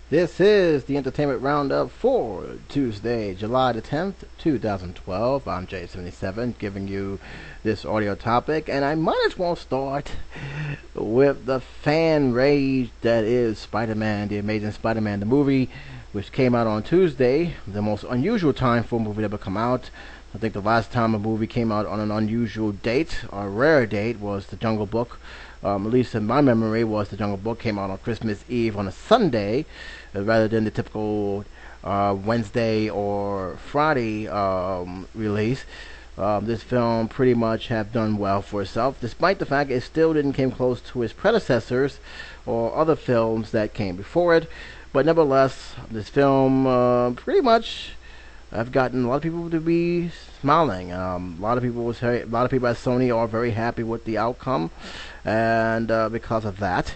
This is the Entertainment Roundup for Tuesday, July the 10th, 2012. I'm J77 giving you this audio topic, and I might as well start with the fan rage that is Spider-Man, The Amazing Spider-Man, the movie, which came out on Tuesday, the most unusual time for a movie to ever come out. I think the last time a movie came out on an unusual date, or a rare date, was The Jungle Book. At least in my memory, was The Jungle Book came out on Christmas Eve on a Sunday, rather than the typical Wednesday or Friday release. This film pretty much have done well for itself, despite the fact it still didn't come close to its predecessors or other films that came before it. But nevertheless, this film pretty much I've gotten a lot of people to be smiling. A lot of people at Sony are very happy with the outcome, and because of that,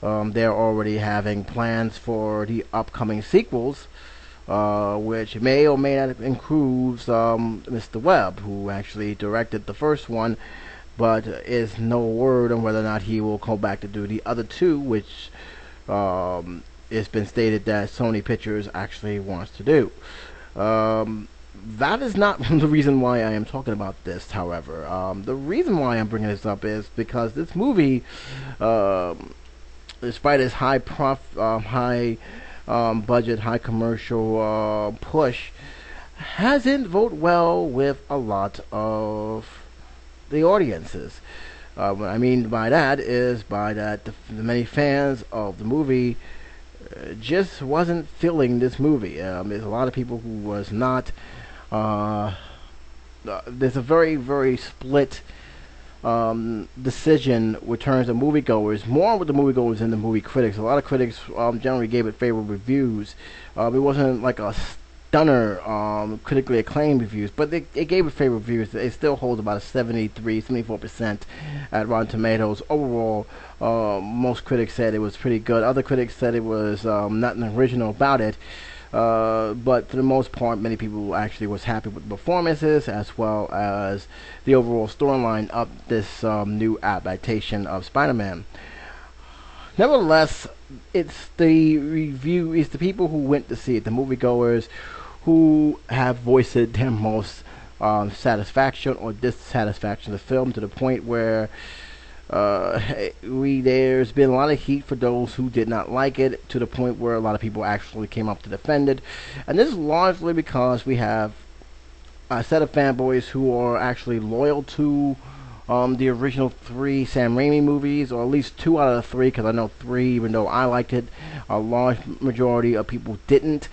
they're already having plans for the upcoming sequels, which may or may not include Mr. Webb, who actually directed the first one, but is no word on whether or not he will come back to do the other two, which it's been stated that Sony Pictures actually wants to do. That is not the reason why I am talking about this, however. The reason why I'm bringing this up is because this movie, despite its high budget, high commercial push, hasn't voted well with a lot of the audiences. What I mean by that is the many fans of the movie just wasn't feeling this movie. There's a lot of people who was not. There's a very, very split decision with terms of moviegoers, more with the moviegoers than the movie critics. A lot of critics generally gave it favorable reviews. It wasn't like a stunner critically acclaimed reviews, but it gave it favorable reviews. It still holds about a 74% at Rotten Tomatoes. Overall, most critics said it was pretty good. Other critics said it was nothing original about it. But for the most part, many people actually was happy with the performances as well as the overall storyline of this new adaptation of Spider-Man. Nevertheless, it's the people who went to see it, the moviegoers, who have voiced their most satisfaction or dissatisfaction of the film, to the point where there's been a lot of heat for those who did not like it, to the point where a lot of people actually came up to defend it. And this is largely because we have a set of fanboys who are actually loyal to the original three Sam Raimi movies, or at least two out of the three, because I know three, even though I liked it, a large majority of people didn't.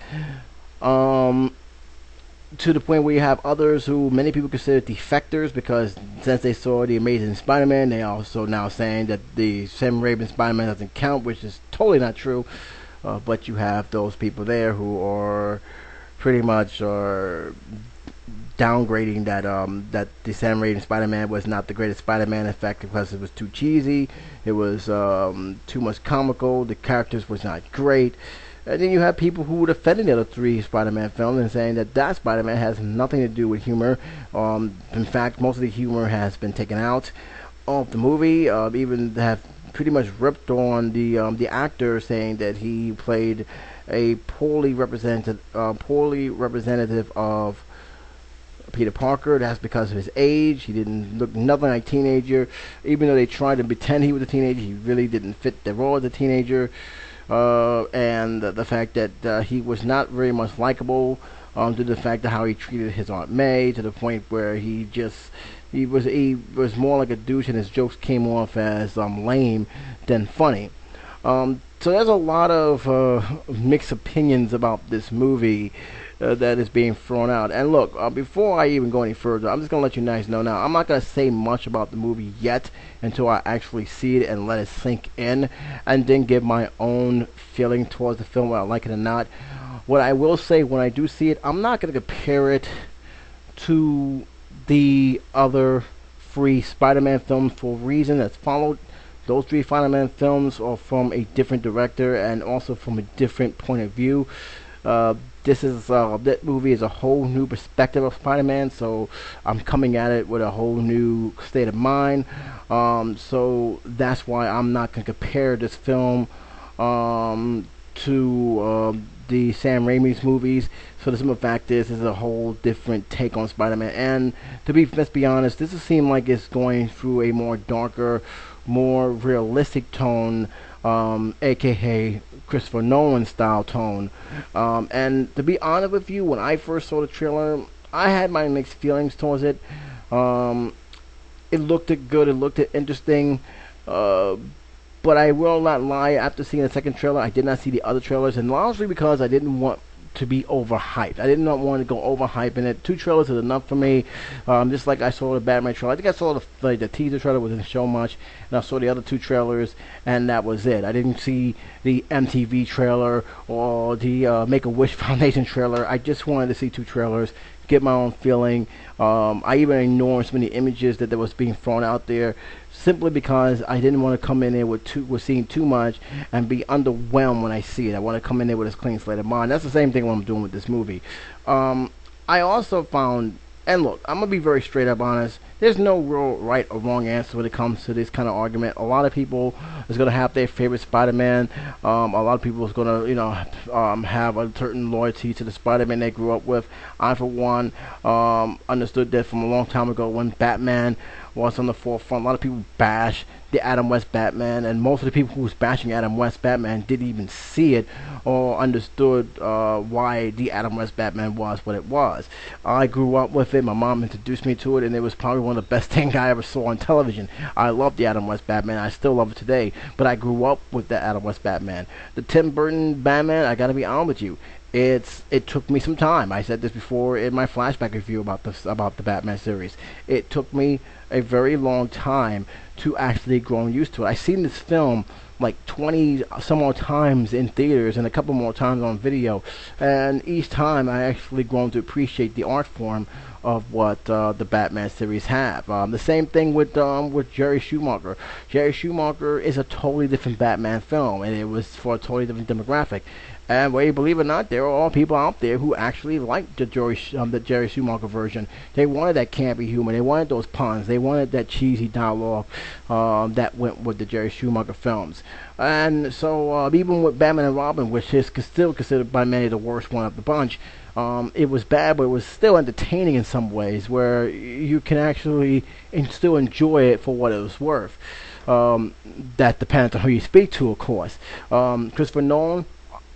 To the point where you have others who many people consider defectors, because since they saw The Amazing Spider-Man, they also now saying that the Sam Raimi Spider-Man doesn't count, which is totally not true. But you have those people there who are pretty much downgrading that the Sam Raimi Spider-Man was not the greatest Spider-Man, in fact, because it was too cheesy, it was too much comical, the characters was not great. And then you have people who were defending the other three Spider-Man films and saying that Spider-Man has nothing to do with humor. In fact, most of the humor has been taken out of the movie. Even have pretty much ripped on the actor, saying that he played a poorly representative of Peter Parker. That's because of his age. He didn't look nothing like a teenager. Even though they tried to pretend he was a teenager, he really didn't fit the role as a teenager. And the fact that he was not very much likable, due to the fact of how he treated his Aunt May, to the point where he was more like a douche, and his jokes came off as lame than funny. So there's a lot of mixed opinions about this movie that is being thrown out. And look, before I even go any further, I'm just going to let you guys know now, I'm not going to say much about the movie yet until I actually see it and let it sink in, and then give my own feeling towards the film, whether I like it or not. What I will say, when I do see it, I'm not going to compare it to the other three Spider-Man films for a reason that's followed. Those three Spider-Man films are from a different director and also from a different point of view. That movie is a whole new perspective of Spider-Man, so I'm coming at it with a whole new state of mind. So that's why I'm not going to compare this film to the Sam Raimi's movies. So the simple fact is, this is a whole different take on Spider-Man. And let's be honest, this seems like it's going through a more darker, more realistic tone, aka Christopher Nolan style tone. And to be honest with you, when I first saw the trailer, I had my mixed feelings towards it. It looked good, it looked interesting, but I will not lie, after seeing the second trailer, I did not see the other trailers, and largely because I didn't want to be overhyped. I did not want to go overhyping it. 2 trailers is enough for me. Just like I saw the Batman trailer. I think I saw the teaser trailer, wasn't show much, and I saw the other 2 trailers, and that was it. I didn't see the MTV trailer or the Make-A-Wish Foundation trailer. I just wanted to see 2 trailers, get my own feeling. I even ignored some of the images that was being thrown out there, simply because I didn't want to come in there with seeing too much and be underwhelmed when I see it. I want to come in there with a clean slate of mind. That's the same thing what I'm doing with this movie. I also found, and look, I'm going to be very straight up honest, there's no real right or wrong answer when it comes to this kind of argument. A lot of people is going to have their favorite Spider-Man. A lot of people is going to, have a certain loyalty to the Spider-Man they grew up with. I, for one, understood that from a long time ago when Batman was on the forefront. A lot of people bash the Adam West Batman, and most of the people who was bashing Adam West Batman didn't even see it or understood why the Adam West Batman was what it was. I grew up with it. My mom introduced me to it, and it was probably one of the best things I ever saw on television. I love the Adam West Batman. I still love it today, but I grew up with the Adam West Batman. The Tim Burton Batman, I gotta be honest with you, it took me some time. I said this before in my flashback review about the Batman series. It took me a very long time to actually grow used to it. I've seen this film like 20 some more times in theaters and a couple more times on video, and each time I actually grown to appreciate the art form of what the Batman series have. The same thing with Jerry Schumacher. Jerry Schumacher is a totally different Batman film, and it was for a totally different demographic. And whether you believe it or not, there are all people out there who actually liked the Jerry Schumacher version. They wanted that campy humor. They wanted those puns. They wanted that cheesy dialogue that went with the Jerry Schumacher films. And so even with Batman and Robin, which is still considered by many the worst one of the bunch, it was bad, but it was still entertaining in some ways, where you can actually still enjoy it for what it was worth. That depends on who you speak to, of course. Christopher Nolan,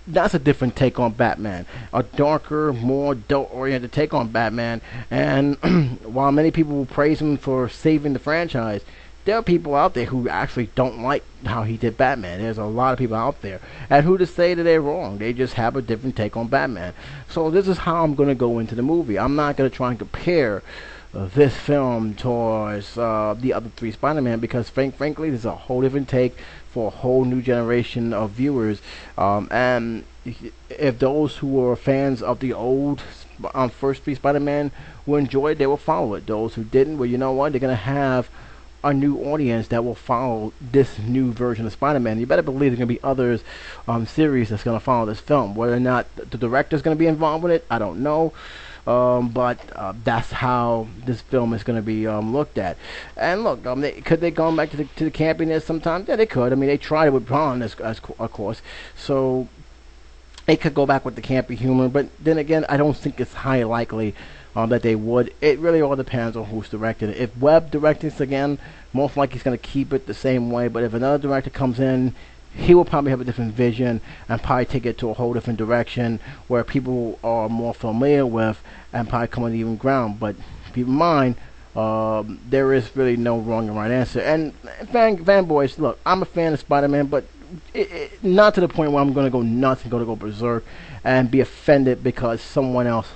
that's a different take on Batman, a darker, more adult-oriented take on Batman. And while many people will praise him for saving the franchise, there are people out there who actually don't like how he did Batman. There's a lot of people out there, and who to say that they're wrong? They just have a different take on Batman. So this is how I'm going to go into the movie. I'm not going to try and compare this film towards the other 3 Spider-Man, because frankly, this is a whole different take for a whole new generation of viewers. And if those who were fans of the old first 3 Spider-Man will enjoy it, they will follow it. Those who didn't, well, you know what? They're going to have a new audience that will follow this new version of Spider-Man. You better believe there's going to be others series that's going to follow this film. Whether or not the director's going to be involved with it, I don't know. But that's how this film is going to be looked at. And look, could they go back to the campiness sometimes? Yeah, they could. I mean, they tried it with Braun, of course. So they could go back with the campy humor. But then again, I don't think it's highly likely that they would. It really all depends on who's directing it. If Webb directs this again, most likely he's going to keep it the same way. But if another director comes in, he will probably have a different vision and probably take it to a whole different direction where people are more familiar with, and probably come on even ground. But keep in mind, there is really no wrong and right answer. And fanboys, look, I'm a fan of Spider-Man, but not to the point where I'm going to go nuts and going to go berserk and be offended because someone else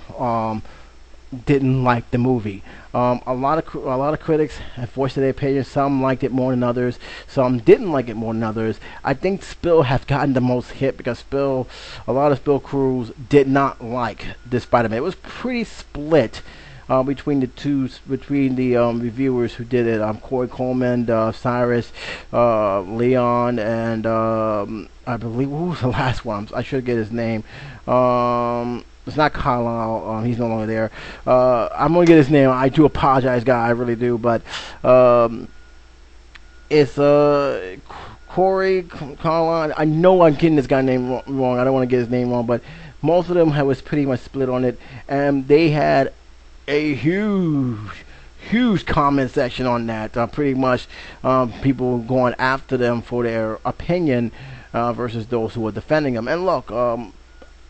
didn't like the movie. A lot of critics have voiced their opinion. Some liked it more than others. Some didn't like it more than others. I think Spill has gotten the most hit because a lot of Spill crews did not like this Spider-Man. It was pretty split between the reviewers who did it. Corey Coleman, Cyrus, Leon, and I believe, who was the last one? I should get his name. It's not Carlisle. He's no longer there. I'm going to get his name. I do apologize, guy. I really do. But it's Corey, Carline. I know I'm getting this guy name wrong. I don't want to get his name wrong, but most of them was pretty much split on it, and they had a huge comment section on that. Pretty much people going after them for their opinion versus those who were defending them. And look,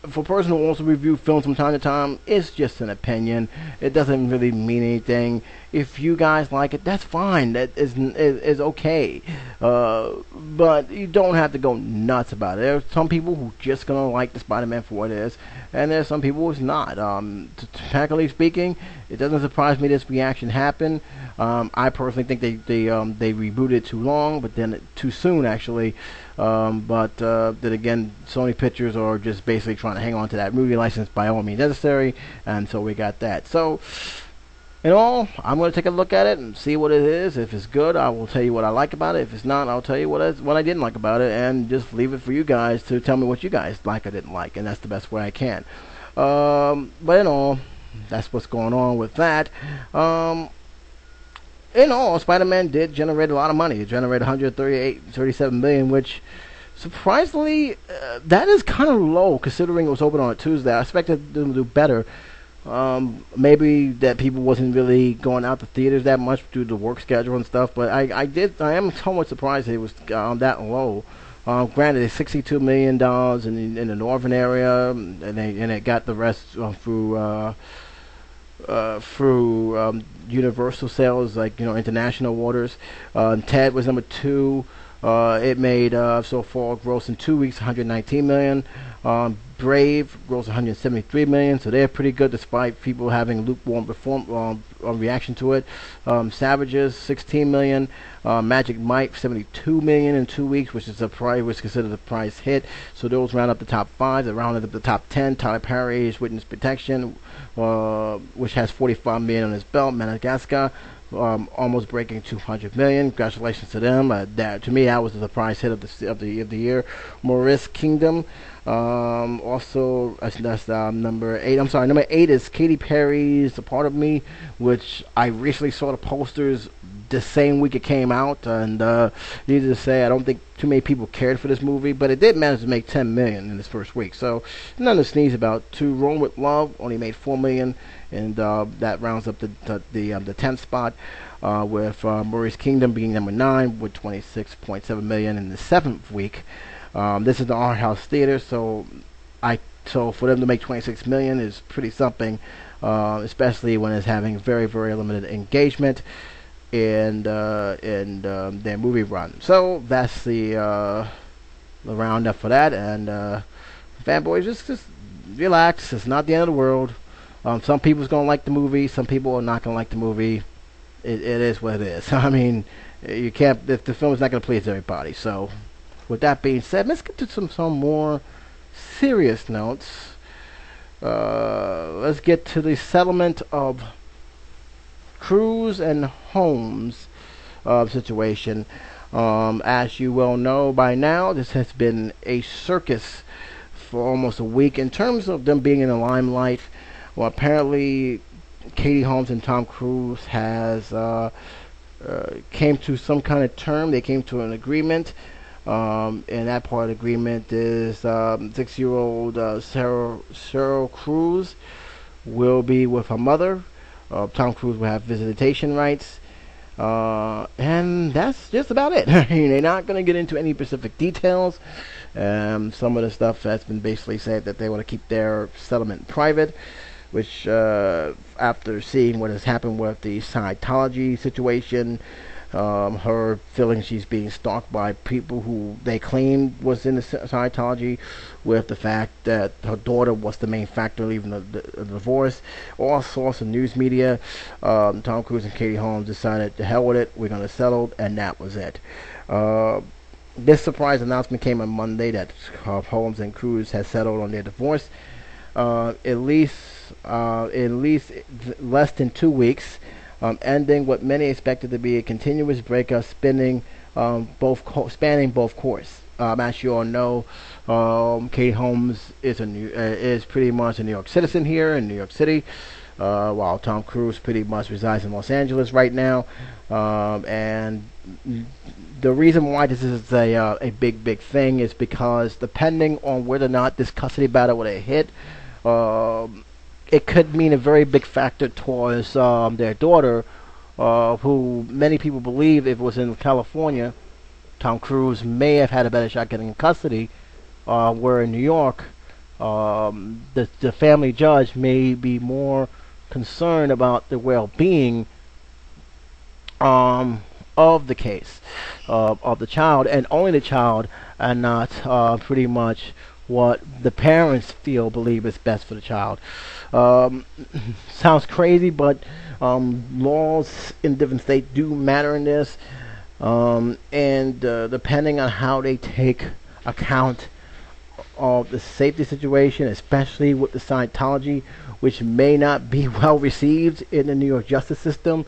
for a person who also review films from time to time, it's just an opinion. It doesn't really mean anything. If you guys like it, that's fine. That is okay. But you don't have to go nuts about it. There are some people who just gonna like the Spider-Man for what it is, and there's some people who's not. Technically speaking, it doesn't surprise me this reaction happened. I personally think they rebooted too long, but then too soon actually. But then again, Sony Pictures are just basically trying to hang on to that movie license by all means necessary, and so we got that. So, in all, I'm going to take a look at it and see what it is. If it's good, I will tell you what I like about it. If it's not, I'll tell you what I didn't like about it, and just leave it for you guys to tell me what you guys like or didn't like, and that's the best way I can. But in all, that's what's going on with that. In all, Spider-Man did generate a lot of money. It generated 137 million, which surprisingly, that is kind of low considering it was open on a Tuesday. I expected them to do better. Maybe that people wasn't really going out to theaters that much due to work schedule and stuff, but I am somewhat surprised that it was that low. Granted, it's $62 million in the northern area, and it got the rest through Universal sales, like international waters. Ted was number 2. It made so far gross in 2 weeks 119 million. Brave gross 173 million, so they're pretty good despite people having lukewarm reaction to it. Savages 16 million. Magic Mike 72 million in 2 weeks, which is considered a price hit. So those round up the top 5. They rounded up the top 10. Tyler Perry's Witness Protection, which has 45 million on his belt. Madagascar, almost breaking 200 million. Congratulations to them. That to me, that was the surprise hit of the year. Maurice Kingdom. Also, that's number 8. I'm sorry, number 8 is Katy Perry's "A Part of Me," which I recently saw the posters the same week it came out, and needless to say, I don't think too many people cared for this movie, but it did manage to make 10 million in its first week, so nothing to sneeze about. To Roam with Love only made 4 million, and that rounds up the 10th spot, with Maurice Kingdom being number 9 with 26.7 million in the 7th week. This is the art house theater, so for them to make 26 million is pretty something, especially when it's having very, very limited engagement in their movie run. So that's the roundup for that. And fanboys, just relax. It's not the end of the world. Some people's gonna like the movie. Some people are not gonna like the movie. It is what it is. I mean, you can't. If the film is not gonna please everybody. So, with that being said, let's get to some more serious notes. Let's get to the settlement of Cruz and Holmes situation. As you well know by now, this has been a circus for almost a week in terms of them being in the limelight. Well, apparently, Katie Holmes and Tom Cruise has came to some kind of term. They came to an agreement. And that part of the agreement is 6-year-old Cheryl Cruz will be with her mother. Tom Cruise will have visitation rights. And that's just about it. They're not going to get into any specific details. Some of the stuff has been basically said that they want to keep their settlement private, which after seeing what has happened with the Scientology situation, her feeling she's being stalked by people who they claim was in the Scientology, with the fact that her daughter was the main factor leaving the divorce. All sorts of news media. Tom Cruise and Katie Holmes decided to hell with it. We're going to settle, and that was it. This surprise announcement came on Monday that Holmes and Cruise had settled on their divorce. At least less than 2 weeks. Ending what many expected to be a continuous breakup spanning both courts. As you all know, Katie Holmes is pretty much a New York citizen here in New York City. while Tom Cruise pretty much resides in Los Angeles right now. And the reason why this is a big thing is because depending on whether or not this custody battle would have hit, it could mean a very big factor towards their daughter, who many people believe if it was in California, Tom Cruise may have had a better shot getting in custody, where in New York, the family judge may be more concerned about the well-being of the case, of the child, and only the child, and not pretty much what the parents believe is best for the child. Sounds crazy, but laws in different states do matter in this, and depending on how they take account of the safety situation, especially with the Scientology, which may not be well received in the New York justice system,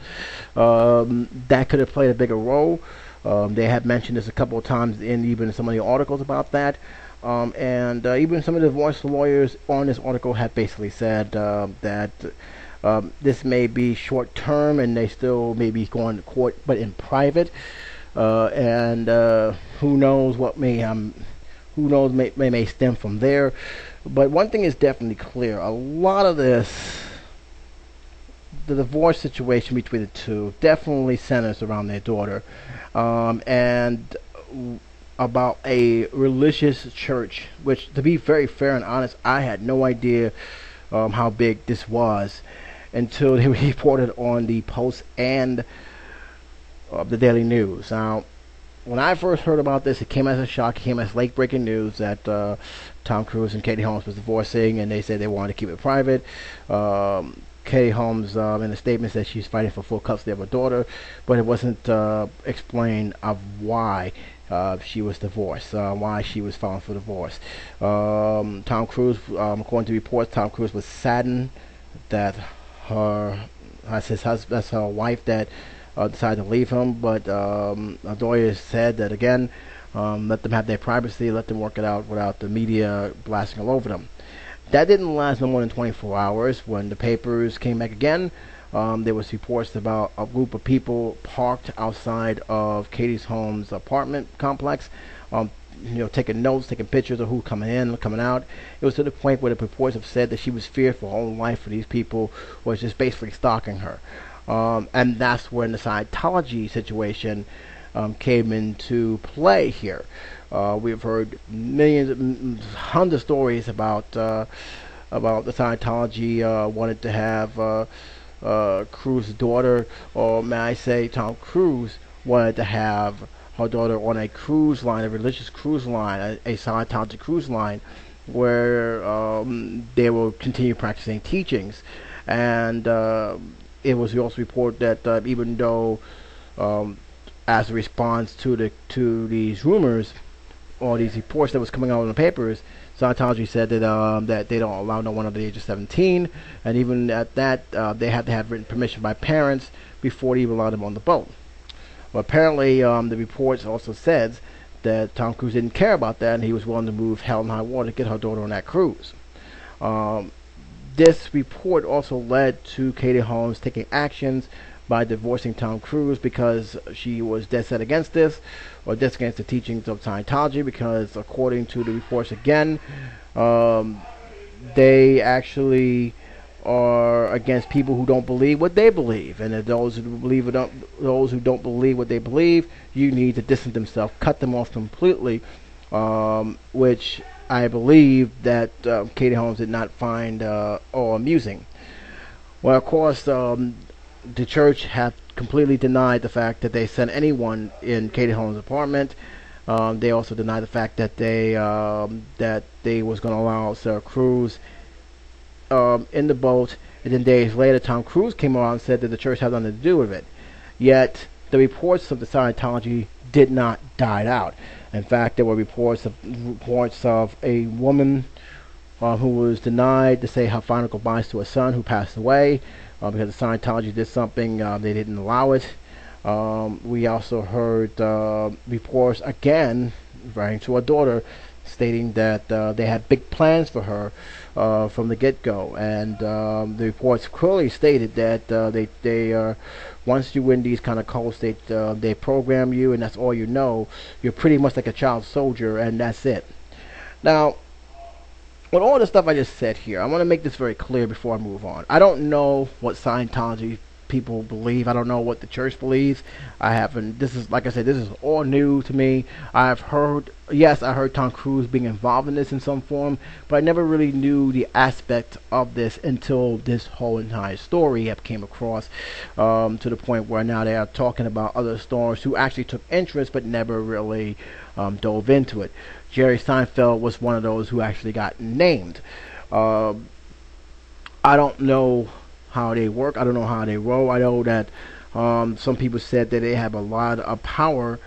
that could have played a bigger role. They have mentioned this a couple of times in even some of the articles about that. And even some of the voice lawyers on this article have basically said that this may be short term and they still may be going to court, but in private. And who knows what may stem from there. But one thing is definitely clear: a lot of this, the divorce situation between the two, definitely centers around their daughter, and about a religious church, which, to be very fair and honest, I had no idea how big this was until they reported on the Post and the Daily News. Now, when I first heard about this, it came as a shock. It came as late-breaking news that Tom Cruise and Katie Holmes was divorcing, and they said they wanted to keep it private. Katie Holmes, in a statement, said she's fighting for full custody of her daughter, but it wasn't explained of why she was divorced, why she was filing for divorce. Tom Cruise, according to reports, Tom Cruise was saddened that that's her wife that decided to leave him, but our lawyers said that again, let them have their privacy, let them work it out without the media blasting all over them. That didn't last no more than 24 hours. When the papers came back again, there was reports about a group of people parked outside of Katie's Holmes' apartment complex, taking notes, taking pictures of who coming in, coming out. It was to the point where the reports have said that she was feared for her own life, for these people was just basically stalking her. And that's when the Scientology situation came into play here. We've heard hundreds of stories about the Scientology wanted to have Cruise's daughter, or may I say Tom Cruise wanted to have her daughter on a cruise line, a religious cruise line, a Scientology cruise line, where they will continue practicing teachings. And it was also reported that even though, as a response to these rumors or these reports that was coming out in the papers, Scientology said that they don't allow no one under the age of 17, and even at that, they had to have written permission by parents before they even allowed them on the boat. Well, apparently, the reports also said that Tom Cruise didn't care about that, and he was willing to move hell and high water to get her daughter on that cruise. This report also led to Katie Holmes taking actions by divorcing Tom Cruise because she was dead set against this, or dead against the teachings of Scientology, because according to the reports again, they actually are against people who don't believe what they believe, and those who don't believe what they believe, you need to distance themselves, cut them off completely, which I believe that Katie Holmes did not find or amusing. Well, of course, the church had completely denied the fact that they sent anyone in Katie Holmes' apartment. They also denied the fact that they was going to allow Sarah Cruise in the boat. And then days later, Tom Cruise came around and said that the church had nothing to do with it. Yet the reports of the Scientology did not die out. In fact, there were reports of a woman who was denied to say her final goodbyes to her son who passed away because the Scientology did something, they didn't allow it. We also heard reports again, referring to her daughter, stating that they had big plans for her from the get-go, and the reports clearly stated that they once you win these kind of cults, they program you, and that's all you know. You're pretty much like a child soldier, and that's it. Now, with all the stuff I just said here, I want to make this very clear before I move on. I don't know what Scientology people believe. I don't know what the church believes. I haven't. This is, like I said, this is all new to me. I've heard, yes, I heard Tom Cruise being involved in this in some form, but I never really knew the aspect of this until this whole entire story have came across, to the point where now they are talking about other stars who actually took interest but never really dove into it. Jerry Seinfeld was one of those who actually got named. I don't know how they work. I don't know how they roll. I know that some people said that they have a lot of power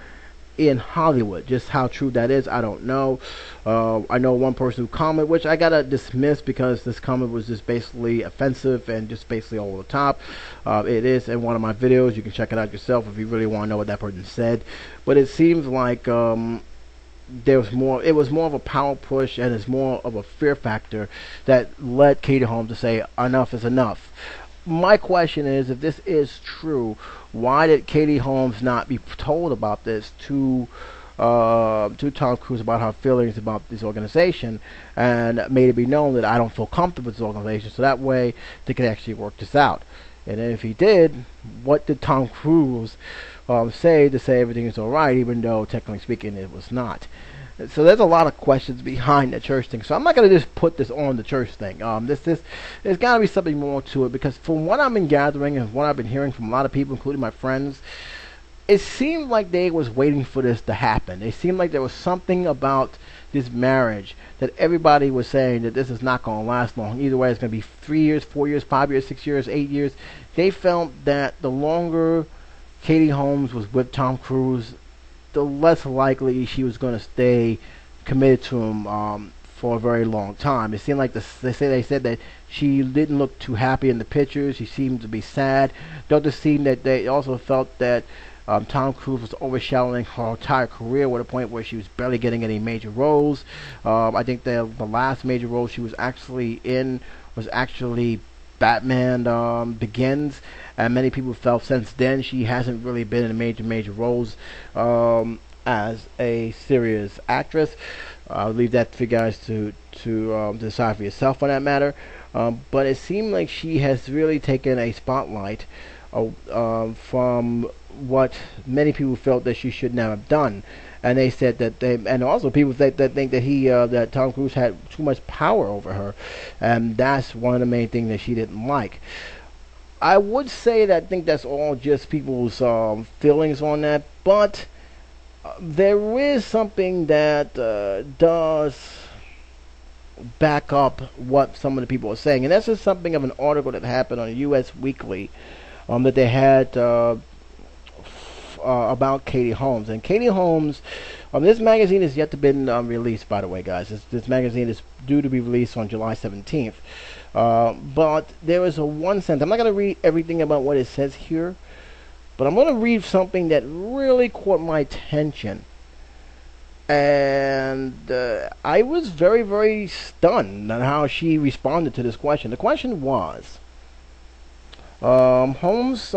in Hollywood. Just how true that is, I don't know. I know one person who commented, which I gotta dismiss because this comment was just basically offensive and just basically over the top. It is in one of my videos. You can check it out yourself if you really want to know what that person said. But it seems like there was more. It was more of a power push, and it's more of a fear factor that led Katie Holmes to say enough is enough. My question is, if this is true, why did Katie Holmes not be told about this to Tom Cruise about her feelings about this organization, and made it be known that I don't feel comfortable with this organization, so that way they could actually work this out? And then if he did, what did Tom Cruise say to say everything is alright, even though technically speaking it was not? So there's a lot of questions behind the church thing. So I'm not going to just put this on the church thing. There's got to be something more to it, because from what I've been gathering and what I've been hearing from a lot of people, including my friends, it seemed like they was waiting for this to happen. It seemed like there was something about this marriage that everybody was saying that this is not going to last long. Either way, it's going to be 3 years, 4 years, 5 years, 6 years, 8 years. They felt that the longer Katie Holmes was with Tom Cruise, the less likely she was going to stay committed to him for a very long time. It seemed like they said that she didn't look too happy in the pictures. She seemed to be sad. Though it seemed that they also felt that Tom Cruise was overshadowing her entire career, with a point where she was barely getting any major roles. I think the last major role she was actually in was actually Batman Begins, and many people felt since then she hasn't really been in major roles as a serious actress. I'll leave that for you guys to decide for yourself on that matter. But it seemed like she has really taken a spotlight from what many people felt that she should never have done. And they said that and also people that think that that Tom Cruise had too much power over her, and that's one of the main things that she didn't like. I would say that I think that's all just people's feelings on that, but there is something that does back up what some of the people are saying, and that's just something of an article that happened on U.S. Weekly that they had about Katie Holmes. And Katie Holmes, this magazine is yet to be released, by the way, guys. This magazine is due to be released on July 17th. But there is a one sentence. I'm not going to read everything about what it says here, but I'm going to read something that really caught my attention. And I was very, very stunned on how she responded to this question. The question was, Holmes,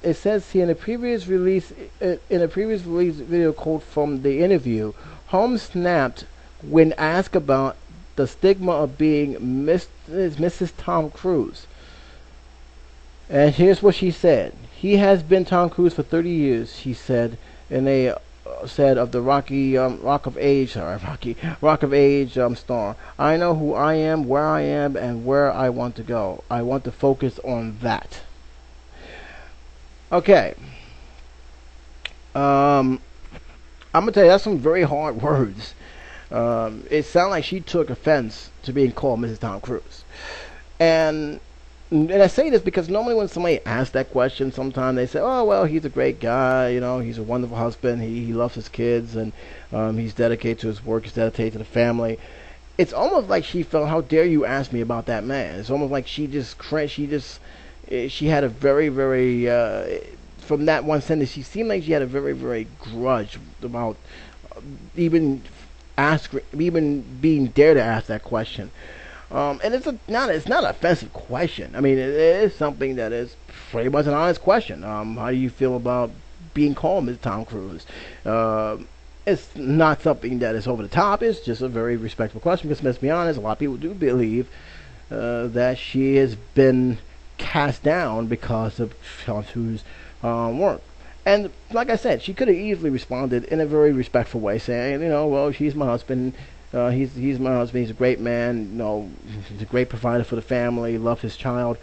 it says here in a previous release video quote from the interview, Holmes snapped when asked about the stigma of being Mrs. Tom Cruise. And here's what she said. He has been Tom Cruise for 30 years, she said, and they said of the Rock of Age star. I know who I am, where I am, and where I want to go. I want to focus on that. Okay. I'm gonna tell you, that's some very hard words. It sounded like she took offense to being called Mrs. Tom Cruise. And I say this because normally when somebody asks that question, sometimes they say, oh, well, he's a great guy, you know, he's a wonderful husband, he loves his kids, and he's dedicated to his work, he's dedicated to the family. It's almost like she felt, how dare you ask me about that man? It's almost like she had a very, very, from that one sentence, she seemed like she had a very, very grudge about even ask, even being dare to ask that question. And it's not an offensive question. I mean, it is something that is pretty much an honest question. How do you feel about being called Ms. Tom Cruise? It's not something that is over the top. It's just a very respectful question because, let's be honest, a lot of people do believe that she has been cast down because of Tom Cruise's work. And like I said, she could have easily responded in a very respectful way, saying, well, she's my husband. He's my husband. He's a great man. He's a great provider for the family. Loves his child.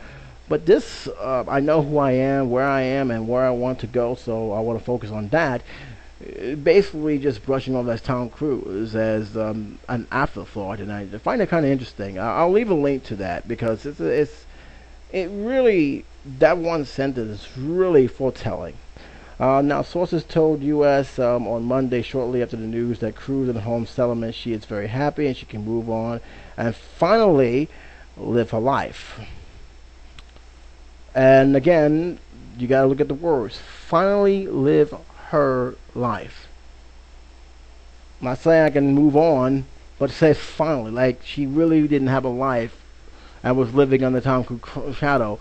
But this, I know who I am, and where I want to go. So I want to focus on that. Basically, just brushing off that Tom Cruise as an afterthought, and I find it kind of interesting. I'll leave a link to that because it really, that one sentence is really foretelling. Now, sources told U.S. On Monday, shortly after the news, that Cruise and Holmes settlement, she is very happy and she can move on and finally live her life. And again, you gotta look at the words. Finally live her life. I'm not saying I can move on, but it says finally. Like, she really didn't have a life and was living under Tom Cruise's shadow.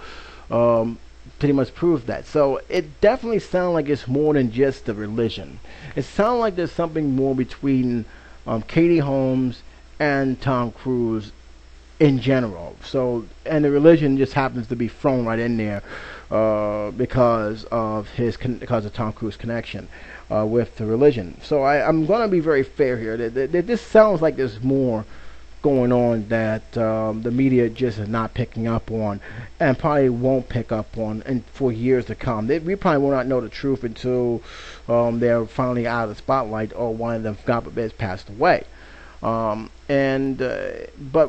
Pretty much proves that. So it definitely sounds like it's more than just the religion. It sounds like there's something more between Katie Holmes and Tom Cruise in general. So, and the religion just happens to be thrown right in there because of Tom Cruise's connection with the religion. So I'm going to be very fair here. This sounds like there's more going on that the media just is not picking up on, and probably won't pick up on, and for years to come. We probably will not know the truth until they're finally out of the spotlight, or one of them, God forbid, has passed away. But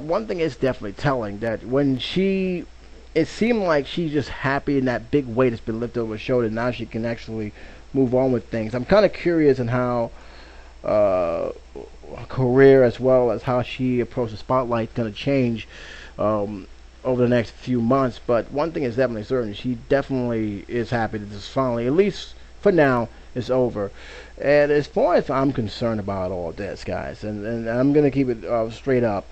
one thing is definitely telling, that when it seemed like she's just happy, and that big weight has been lifted over her shoulder. Now she can actually move on with things. I'm kind of curious in how career, as well as how she approaches the spotlight, is going to change over the next few months. But one thing is definitely certain: she definitely is happy that this finally, at least for now, is over. And as far as I'm concerned about all this, guys, and I'm going to keep it straight up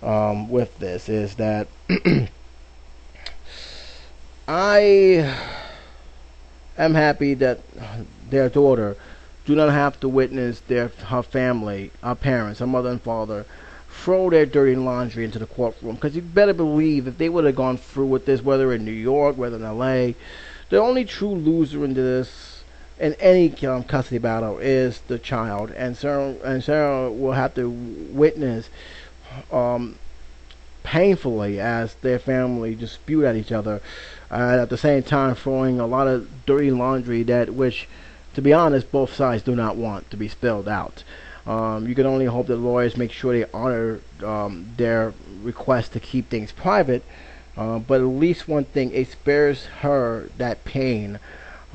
with this, is that I am happy that their daughter do not have to witness her family, her parents, her mother and father, throw their dirty laundry into the courtroom. Because you better believe, if they would have gone through with this, whether in New York, whether in LA, the only true loser in this, in any custody battle, is the child. And Sarah will have to witness painfully as their family dispute at each other, and at the same time throwing a lot of dirty laundry which, to be honest, both sides do not want to be spilled out. You can only hope that lawyers make sure they honor their request to keep things private, but at least one thing, it spares her that pain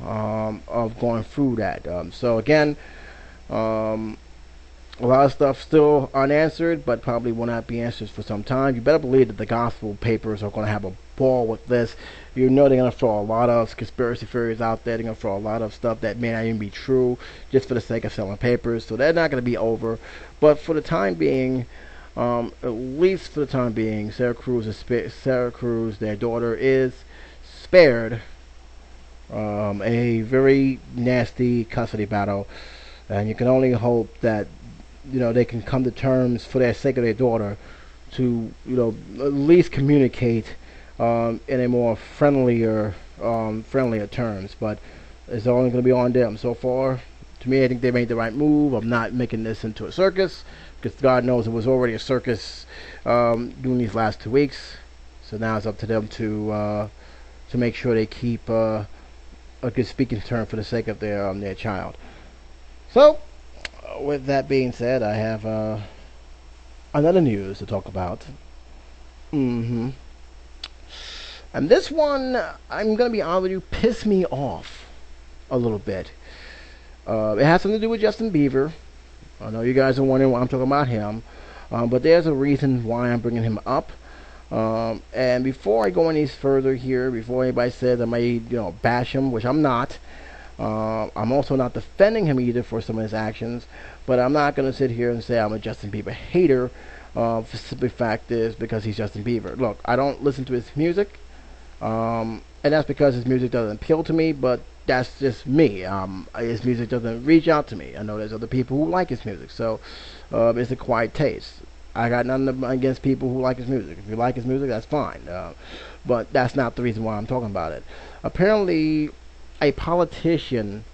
of going through that. So again, a lot of stuff still unanswered, but probably will not be answered for some time. You better believe that the gospel papers are going to have a ball with this. They're going to throw a lot of conspiracy theories out there. They're going to throw a lot of stuff that may not even be true, just for the sake of selling papers. So they're not going to be over. But for the time being, at least for the time being, Sarah Cruise, their daughter, is spared a very nasty custody battle. And you can only hope that they can come to terms, for the sake of their daughter, to at least communicate in a more friendlier terms. But it's only going to be on them. So far, to me, I think they made the right move. I'm not making this into a circus, because God knows it was already a circus during these last 2 weeks. So now it's up to them to make sure they keep a good speaking term for the sake of their child. So, with that being said, I have another news to talk about. And this one, I'm going to be honest with you, pissed me off a little bit. It has something to do with Justin Bieber. I know you guys are wondering why I'm talking about him. But there's a reason why I'm bringing him up. And before I go any further here, before anybody says I may, bash him, which I'm not, I'm also not defending him either for some of his actions, but I'm not going to sit here and say I'm a Justin Bieber hater. The simple fact is because he's Justin Bieber. Look, I don't listen to his music, and that's because his music doesn't appeal to me, but that's just me. His music doesn't reach out to me. I know there's other people who like his music, so it's a quiet taste. I got nothing against people who like his music. If you like his music, that's fine. But that's not the reason why I'm talking about it. Apparently, a politician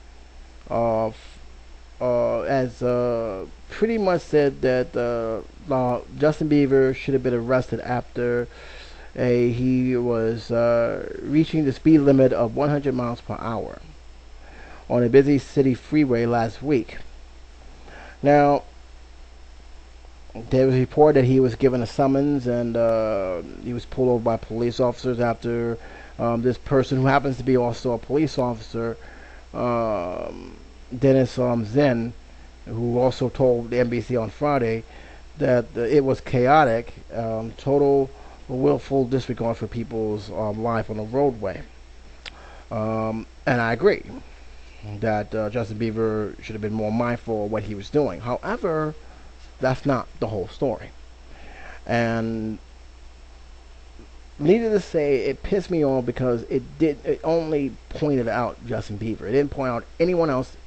has pretty much said that Justin Bieber should have been arrested after he was reaching the speed limit of 100 miles per hour on a busy city freeway last week. Now, there was a report that he was given a summons and he was pulled over by police officers after this person, who happens to be also a police officer, Dennis Zine, who also told the NBC on Friday that it was chaotic, total willful disregard for people's life on the roadway. And I agree that Justin Bieber should have been more mindful of what he was doing. However, that's not the whole story. And needless to say, it pissed me off because it only pointed out Justin Bieber. It didn't point out anyone else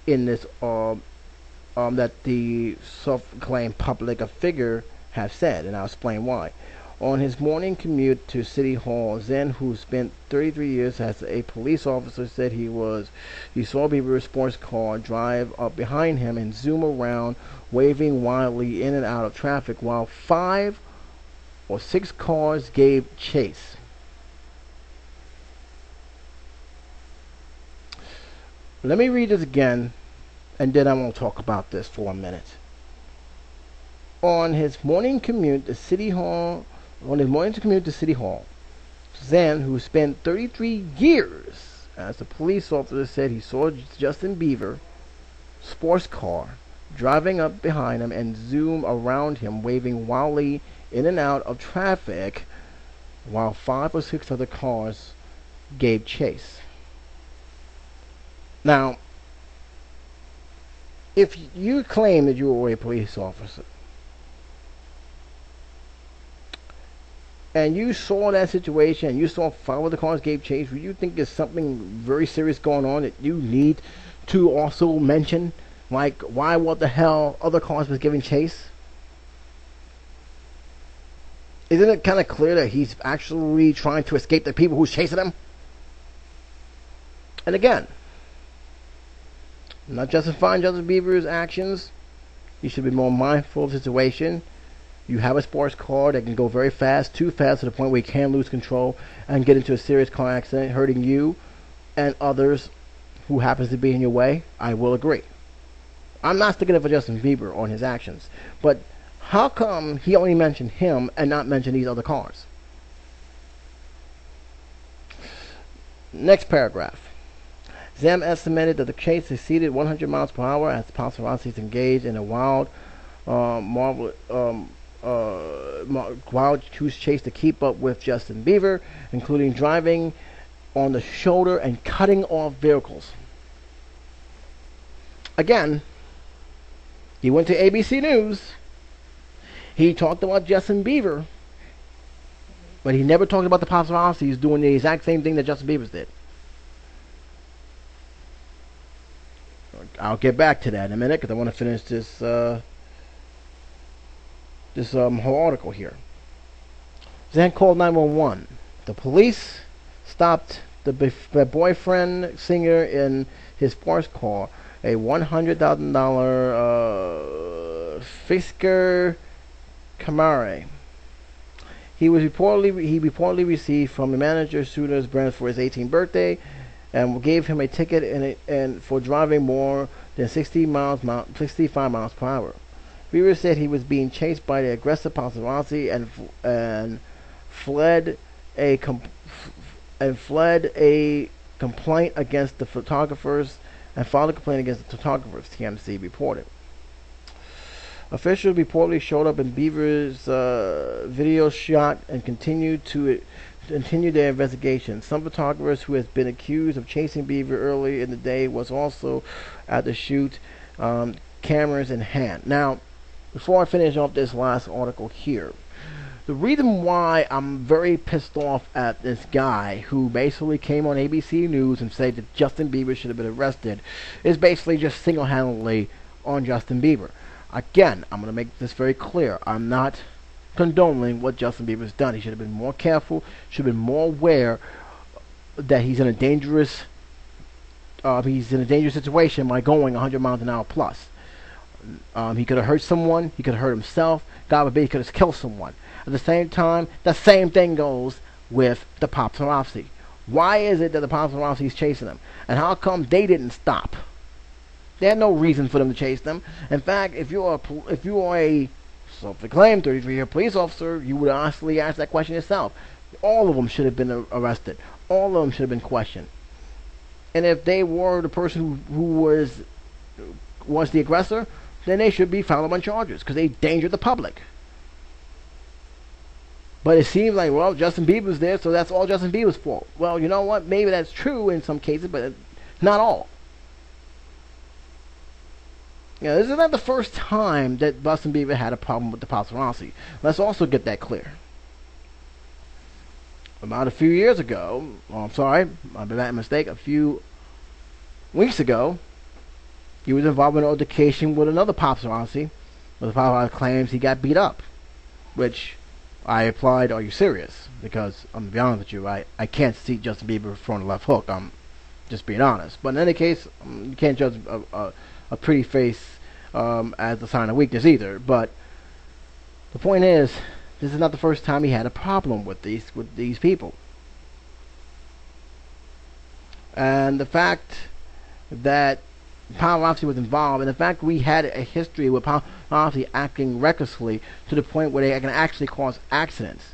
in this that the self-proclaimed public figure have said, and I'll explain why. On his morning commute to City Hall, Zine, who spent 33 years as a police officer, said he saw Bieber's sports car drive up behind him and zoom around, waving wildly in and out of traffic while 5 or 6 cars gave chase. Let me read this again, and then I won't talk about this for a minute. On his morning commute to City Hall, Zine, who spent 33 years as a police officer, said he saw Justin Bieber sports car driving up behind him and zoom around him, waving wildly in and out of traffic while 5 or 6 other cars gave chase. Now, if you claim that you were a police officer and you saw that situation and you saw 5 of the cars gave chase, would you think there's something very serious going on that you need to also mention? Like, why, what the hell, other cars was giving chase? Isn't it kind of clear that he's actually trying to escape the people who's chasing him? And again, I'm not justifying Justin Bieber's actions. You should be more mindful of the situation. You have a sports car that can go very fast, too fast to the point where you can lose control and get into a serious car accident, hurting you and others who happens to be in your way. I will agree. I'm not sticking up for Justin Bieber on his actions, but how come he only mentioned him and not mention these other cars? Next paragraph. Zine estimated that the chase exceeded 100 miles per hour as paparazzi engaged in a wild goose chase to keep up with Justin Bieber, including driving on the shoulder and cutting off vehicles. Again, he went to ABC News. He talked about Justin Bieber, but he never talked about the paparazzi doing the exact same thing that Justin Bieber did. I'll get back to that in a minute because I want to finish this whole article here. Zine called 911. The police stopped the boyfriend singer in his sports car, a $100,000 Fisker Camaro. He reportedly received from the manager Suter's brand for his 18th birthday, and gave him a ticket and for driving more than 65 miles per hour. Bieber said he was being chased by the aggressive paparazzi and fled a complaint against the photographers and filed a complaint against the photographers, TMZ reported. Officials reportedly showed up in Bieber's video shot and continued to continue their investigation. Some photographers who has been accused of chasing Bieber early in the day was also at the shoot, cameras in hand. Now, before I finish off this last article here, the reason why I'm very pissed off at this guy who basically came on ABC News and said that Justin Bieber should have been arrested is basically just single-handedly on Justin Bieber. Again, I'm going to make this very clear. I'm not condoning what Justin Bieber's done. He should have been more careful, should have been more aware that he's in a dangerous situation by going 100 miles an hour plus. He could have hurt someone, he could have hurt himself, God forbid he could have killed someone. At the same time, the same thing goes with the paparazzi. Why is it that the paparazzi is chasing them? And how come they didn't stop? They had no reason for them to chase them. In fact, if you are a self-proclaimed 33-year police officer, you would honestly ask that question yourself. All of them should have been arrested. All of them should have been questioned. And if they were the person who was the aggressor, then they should be found on charges because they endangered the public. But it seems like, well, Justin Bieber's there, so that's all Justin Bieber's fault. Well, you know what? Maybe that's true in some cases, but not all. Yeah, this is not the first time that Justin Bieber had a problem with the paparazzi. Let's also get that clear. About a few years ago, I'm sorry, I made that mistake, a few weeks ago, he was involved in an altercation with another paparazzi. The paparazzi claims he got beat up, which I replied, "Are you serious?" Because I'm gonna be honest with you, I can't see Justin Bieber throwing a left hook. I'm just being honest. But in any case, you can't judge a pretty face as a sign of weakness either. But the point is, this is not the first time he had a problem with these people. And the fact that paparazzi was involved, and the fact we had a history with paparazzi acting recklessly to the point where they can actually cause accidents,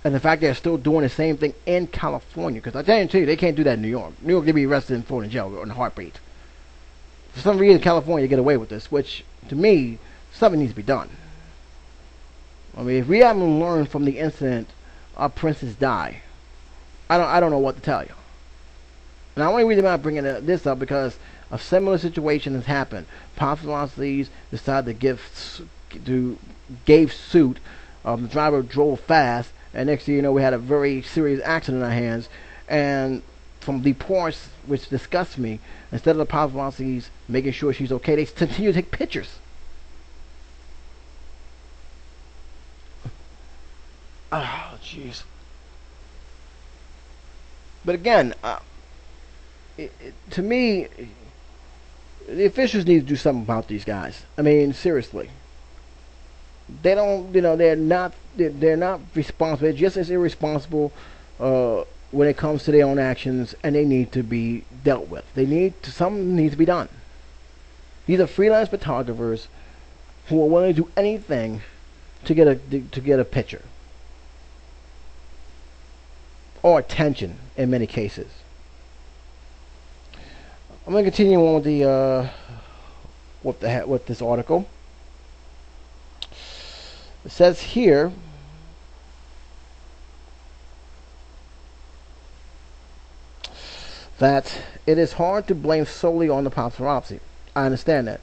and the fact they're still doing the same thing in California, because I tell you, they can't do that in New York. New York, they'd be arrested and thrown in jail in a heartbeat. For some reason, California get away with this, which to me, something needs to be done. I mean, if we haven't learned from the incident, our princes die. I don't know what to tell you. And the only reason I'm bringing this up because a similar situation has happened. Paparazzi decided gave suit. The driver drove fast, and next thing you know, we had a very serious accident in our hands. And from the reports, which disgust me, instead of the paparazzi making sure she's okay, they continue to take pictures. Oh, jeez. But again, to me, the officials need to do something about these guys. I mean, seriously. They don't, they're not responsible. They're just as irresponsible when it comes to their own actions, and they need to be dealt with. Something needs to be done. These are freelance photographers who are willing to do anything to get a picture or attention in many cases. I'm going to continue on with with this article. It says here that it is hard to blame solely on the paparazzi. I understand that.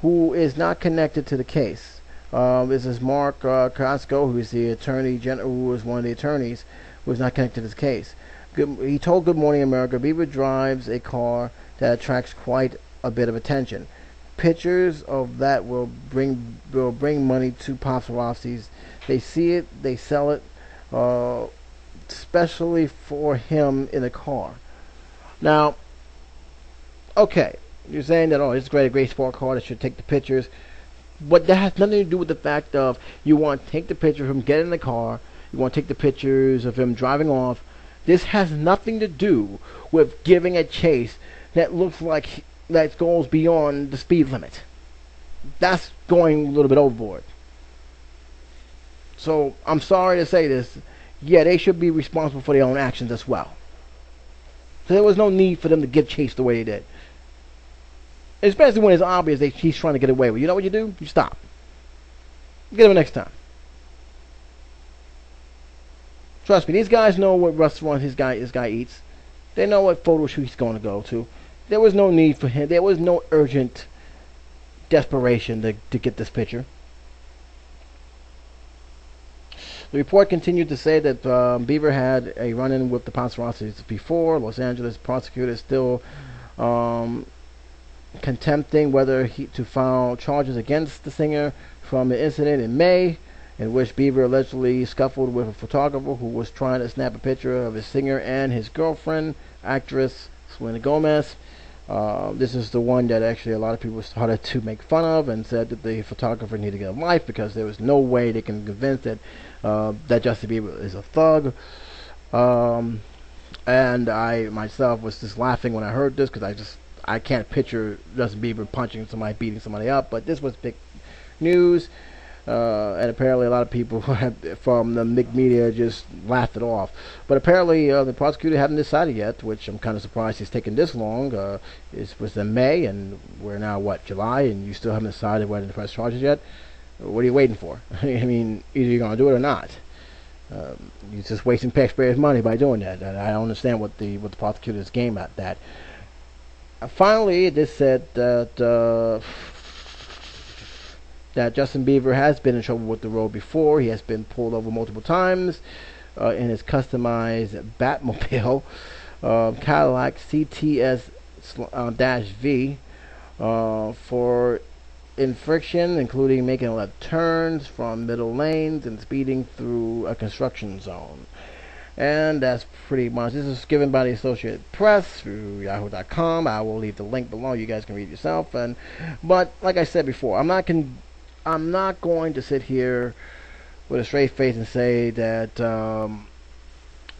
Who is not connected to the case? This is Mark Costco, who is the attorney general, who is one of the attorneys, who is not connected to this case. He told Good Morning America, Bieber drives a car that attracts quite a bit of attention. Pictures of that will bring money to paparazzis. They see it, they sell it, especially for him in a car. Now, okay, you're saying that, it's a great sport car that should take the pictures, but that has nothing to do with the fact of you want to take the picture of him getting in the car, you want to take the pictures of him driving off. This has nothing to do with giving a chase that looks like that goes beyond the speed limit. That's going a little bit overboard. So, I'm sorry to say this. Yeah, they should be responsible for their own actions as well. So there was no need for them to get chased the way they did. Especially when it's obvious that he's trying to get away with. You know what you do? You stop. Get him next time. Trust me, these guys know what restaurant this guy eats. They know what photo shoot he's going to go to. There was no need for him. There was no urgent desperation to get this picture. The report continued to say that Bieber had a run-in with the paparazzis before. Los Angeles prosecutors still contempting whether to file charges against the singer from the incident in May, in which Bieber allegedly scuffled with a photographer who was trying to snap a picture of his singer and his girlfriend, actress Selena Gomez. This is the one that actually a lot of people started to make fun of and said that the photographer needed to get a life because there was no way they can convince that that Justin Bieber is a thug. And I myself was just laughing when I heard this because I can't picture Justin Bieber punching somebody, beating somebody up. But this was big news. And apparently a lot of people from the big media just laughed it off. But apparently the prosecutor hadn't decided yet, which I'm kind of surprised he's taken this long. It was in May, and we're now, July, and you still haven't decided whether to press charges yet? What are you waiting for? I mean, either you're going to do it or not. You're just wasting taxpayers' money by doing that. And I don't understand what the prosecutor's game at that. Finally, this said that Justin Bieber has been in trouble with the road before. He has been pulled over multiple times in his customized Batmobile, Cadillac CTS-V, for infraction, including making left turns from middle lanes and speeding through a construction zone. And that's pretty much, this is given by the Associated Press through yahoo.com. I will leave the link below. You guys can read yourself. But like I said before, I'm not going to sit here with a straight face and say that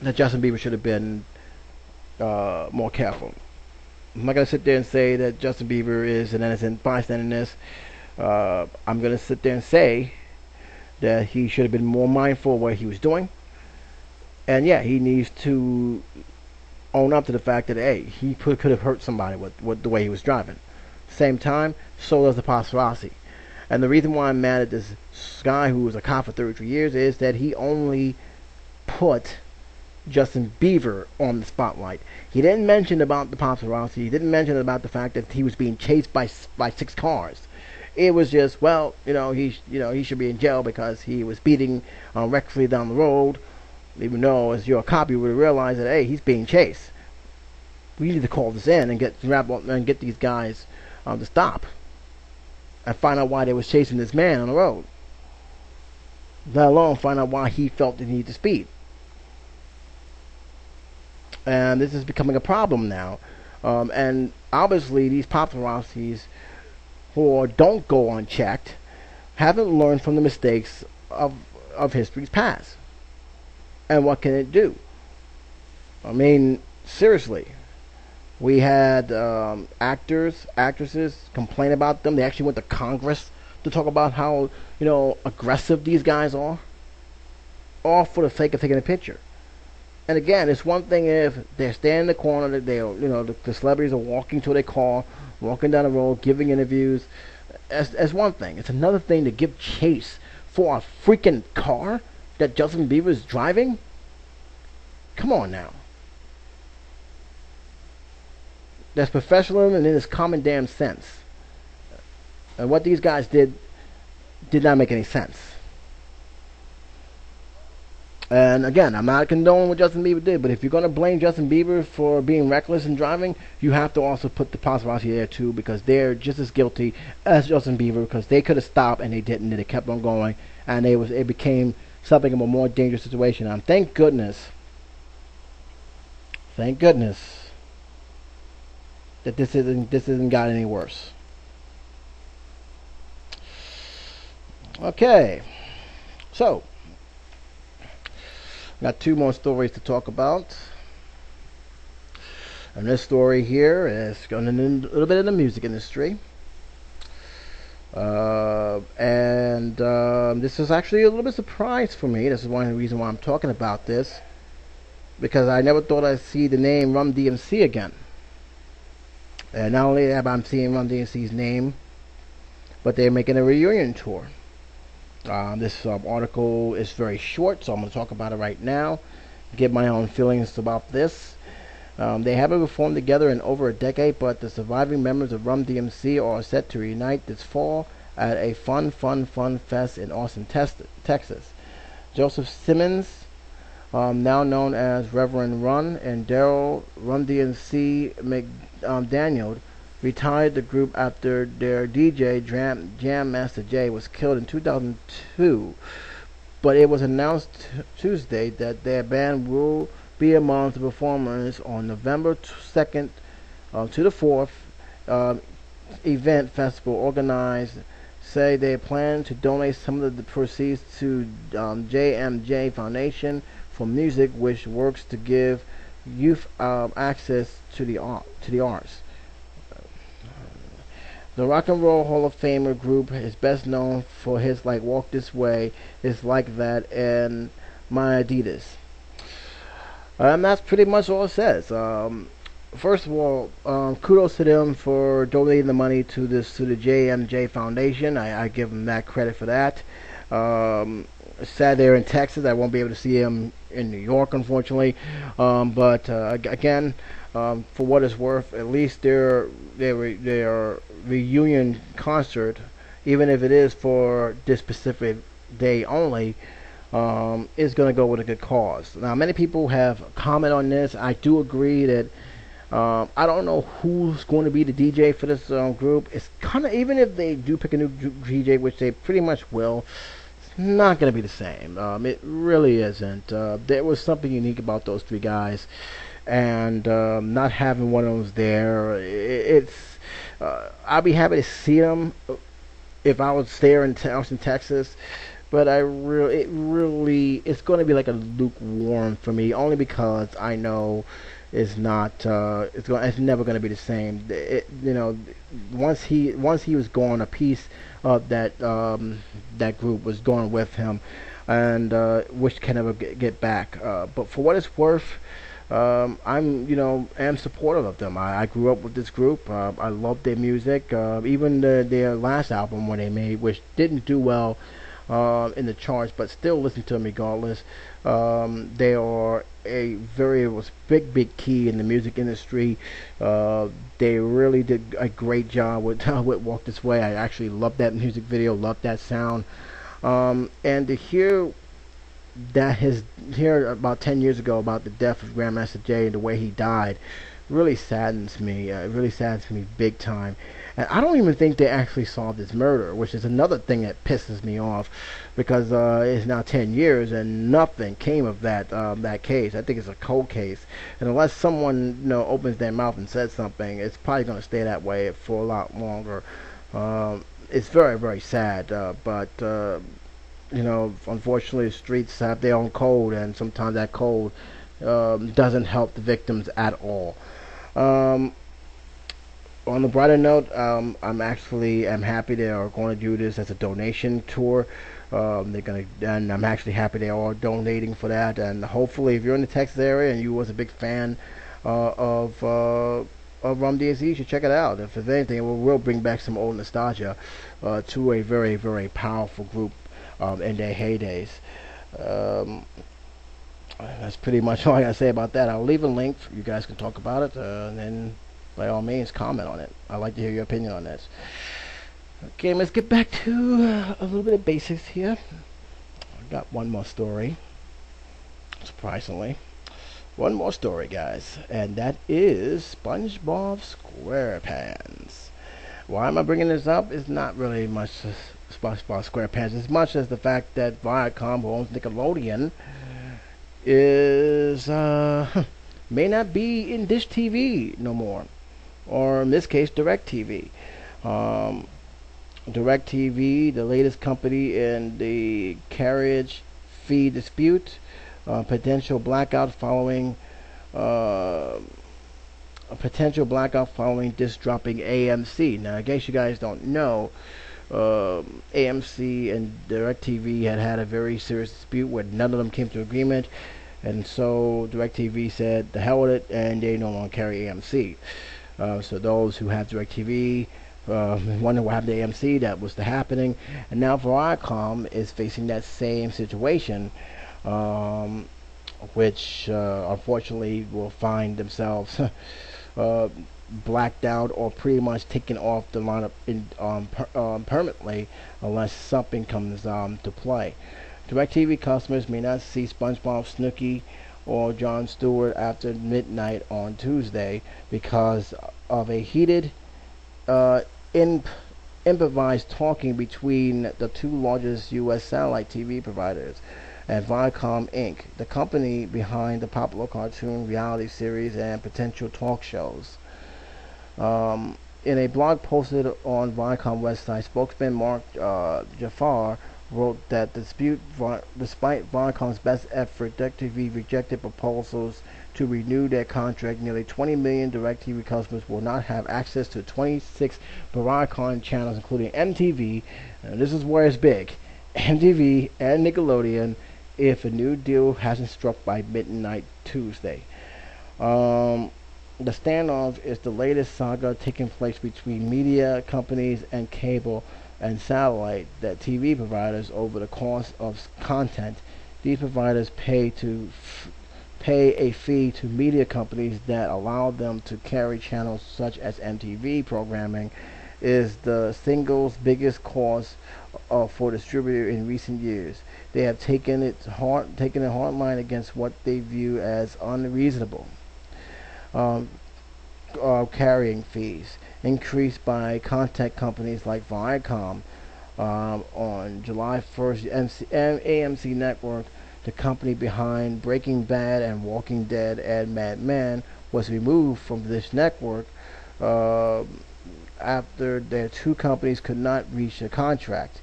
that Justin Bieber should have been more careful. I'm not going to sit there and say that Justin Bieber is an innocent bystander in this. I'm going to sit there and say that he should have been more mindful of what he was doing. And yeah, he needs to own up to the fact that, hey, he could have hurt somebody with the way he was driving. Same time, so does the paparazzi. And the reason why I'm mad at this guy who was a cop for 33 years is that he only put Justin Bieber on the spotlight. He didn't mention about the paparazzi. He didn't mention about the fact that he was being chased by 6 cars. It was just, well, he should be in jail because he was speeding recklessly down the road. Even though, as you're a cop, you would realize that, hey, he's being chased. We need to call this in and get these guys to stop and find out why they was chasing this man on the road. Let alone find out why he felt the need to speed. And this is becoming a problem now. And obviously, these paparazzis who don't go unchecked haven't learned from the mistakes of history's past. And what can it do? I mean, seriously. We had actors, actresses complain about them. They actually went to Congress to talk about how, aggressive these guys are. All for the sake of taking a picture. And again, it's one thing if they're standing in the corner, the celebrities are walking to their car, walking down the road, giving interviews. As one thing. It's another thing to give chase for a freaking car that Justin Bieber is driving? Come on now. That's professionalism and in its common damn sense. And what these guys did not make any sense. And again, I'm not condoning what Justin Bieber did, but if you're going to blame Justin Bieber for being reckless and driving, you have to also put the paparazzi there too, because they're just as guilty as Justin Bieber, because they could have stopped and they didn't, and they kept on going, and it became something of a more dangerous situation. And thank goodness that this isn't got any worse. Okay, so got 2 more stories to talk about, and this story here is going in a little bit in the music industry. This is actually a little bit surprise for me. This is one of the reasons why I'm talking about this, because I never thought I'd see the name Rum DMC again. And not only that, but I'm seeing Rum DMC's name, but they're making a reunion tour. This article is very short, so I'm going to talk about it right now. give my own feelings about this. They haven't performed together in over a decade, but the surviving members of Rum DMC are set to reunite this fall at a fun fest in Austin, Texas. Joseph Simmons, now known as Reverend Run, and Daryl Rum DMC McDaniel retired the group after their DJ Jam Master Jay was killed in 2002. But it was announced Tuesday that their band will be among the performers on November 2nd to the 4th event festival organized. Say they plan to donate some of the proceeds to JMJ Foundation for Music, which works to give youth access to the arts. The Rock and Roll Hall of Famer group is best known for hits like Walk This Way, It's Like That, and My Adidas. And that's pretty much all it says. First of all, kudos to them for donating the money to the JMJ Foundation. I give them that credit for that. Sad they're in Texas. I won't be able to see them in New York, unfortunately. But again, for what it's worth, at least their reunion concert, even if it is for this specific day only, is going to go with a good cause. Now, many people have commented on this. I do agree that I don't know who's going to be the DJ for this group. It's kind of, even if they do pick a new DJ, which they pretty much will, it's not going to be the same. It really isn't. There was something unique about those three guys, and not having one of those there, I'd be happy to see them if I was there in Austin, Texas. But it's going to be like a lukewarm for me, only because I know it's not. It's never going to be the same. Once he was gone, a piece of that group was gone with him, and which can never get back. But for what it's worth, am supportive of them. I grew up with this group. I love their music. Even their last album when they made, which didn't do well in the charts, but still listen to them regardless. They are was big key in the music industry. They really did a great job with Walk This Way. I actually love that music video, love that sound. And to hear about 10 years ago about the death of Grandmaster Jay and the way he died really saddens me. It really saddens me big time. And I don't even think they actually solved his murder, which is another thing that pisses me off, because it's now 10 years and nothing came of that case. I think it's a cold case, and unless someone opens their mouth and says something, it's probably going to stay that way for a lot longer. It's very sad, but unfortunately, the streets have their own code, and sometimes that code doesn't help the victims at all. On the brighter note, I'm happy they are going to do this as a donation tour. And I'm actually happy they are donating for that. And hopefully, if you're in the Texas area and you was a big fan of Rum DMC, you should check it out. If there's anything, it will bring back some old nostalgia to a very powerful group in their heydays. That's pretty much all I gotta say about that. I'll leave a link. You guys can talk about it, and then by all means comment on it. I'd like to hear your opinion on this. Okay, let's get back to a little bit of basics here. I got one more story, surprisingly. One more story, guys, and that is SpongeBob SquarePants. Why am I bringing this up? It's not really much SpongeBob SquarePants as much as the fact that Viacom, who owns Nickelodeon, is may not be in Dish TV no more, or in this case DirecTV. DirecTV, the latest company in the carriage fee dispute, potential blackout following this dropping AMC. Now, in case you guys don't know, AMC and DirecTV had a very serious dispute where none of them came to agreement, and so DirecTV said the hell with it, and they no longer carry AMC. So those who have DirecTV wonder what happened to AMC. That was the happening, and now Viacom is facing that same situation. which unfortunately will find themselves blacked out or pretty much taken off the lineup permanently unless something comes to play. DirecTV customers may not see SpongeBob, Snooki, or Jon Stewart after midnight on Tuesday because of a heated improvised talking between the two largest U.S. satellite TV providers and Viacom Inc., the company behind the popular cartoon, reality series, and potential talk shows. In a blog posted on Viacom website, spokesman Mark Jafar wrote that despite Viacom's best effort, DirecTV rejected proposals to renew their contract. Nearly 20 million DirecTV customers will not have access to 26 Viacom channels, including MTV, and this is where it's big, MTV and Nickelodeon, if a new deal hasn't struck by midnight Tuesday. The standoff is the latest saga taking place between media companies and cable and satellite that TV providers over the cost of content. These providers pay a fee to media companies that allow them to carry channels such as MTV programming is the single biggest cost for distributor in recent years. They have taken a hard line against what they view as unreasonable carrying fees increased by content companies like Viacom. On July 1st, AMC Network, the company behind Breaking Bad and Walking Dead and Mad Men, was removed from this network after their two companies could not reach a contract.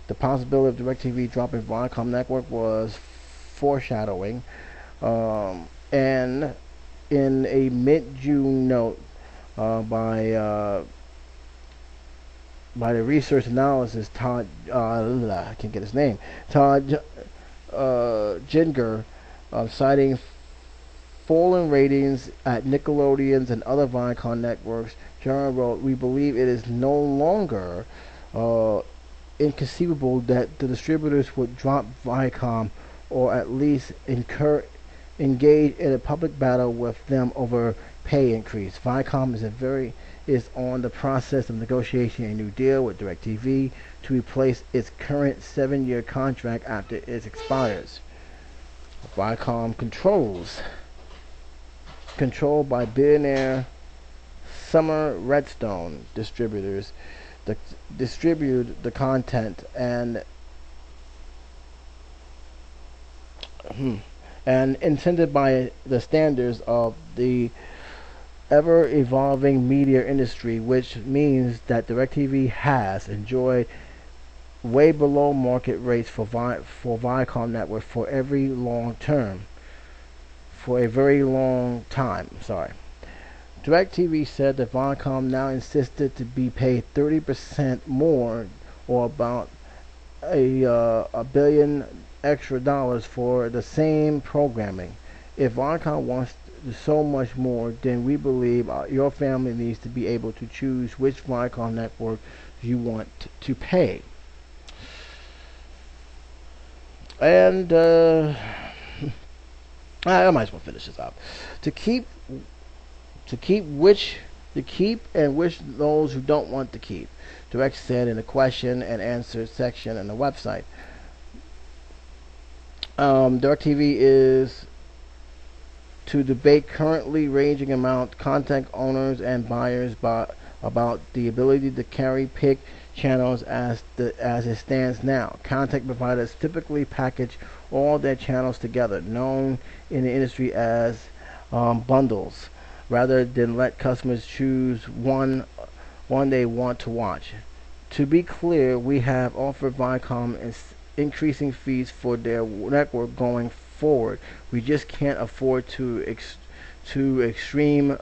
The possibility of DirecTV dropping Viacom Network was foreshadowing, and in a mid-June note by the research analysis Todd I can't get his name Todd Ginger, citing fallen ratings at Nickelodeon's and other Viacom networks. John wrote, "We believe it is no longer inconceivable that the distributors would drop Viacom or at least engage in a public battle with them over pay increase. Viacom is on the process of negotiating a new deal with DirecTV to replace its current 7-year contract after it expires. Viacom controlled by billionaire Summer Redstone distributors that distribute the content and intended by the standards of the ever-evolving media industry, which means that DirecTV has enjoyed way below market rates for Viacom network for a very long time. DirecTV said that Viacom now insisted to be paid 30% more, or about a billion extra dollars for the same programming. If Viacom wants so much more, then we believe your family needs to be able to choose which Viacom network you want to pay." And I might as well finish this up. To keep and which those who don't want to keep, Direct said in the question and answer section on the website. DirecTV is to debate currently ranging amount content owners and buyers about the ability to pick channels as it stands now. Content providers typically package all their channels together, known in the industry as bundles, rather than let customers choose one they want to watch. To be clear, we have offered Viacom increasing fees for their network going forward. We just can't afford to extreme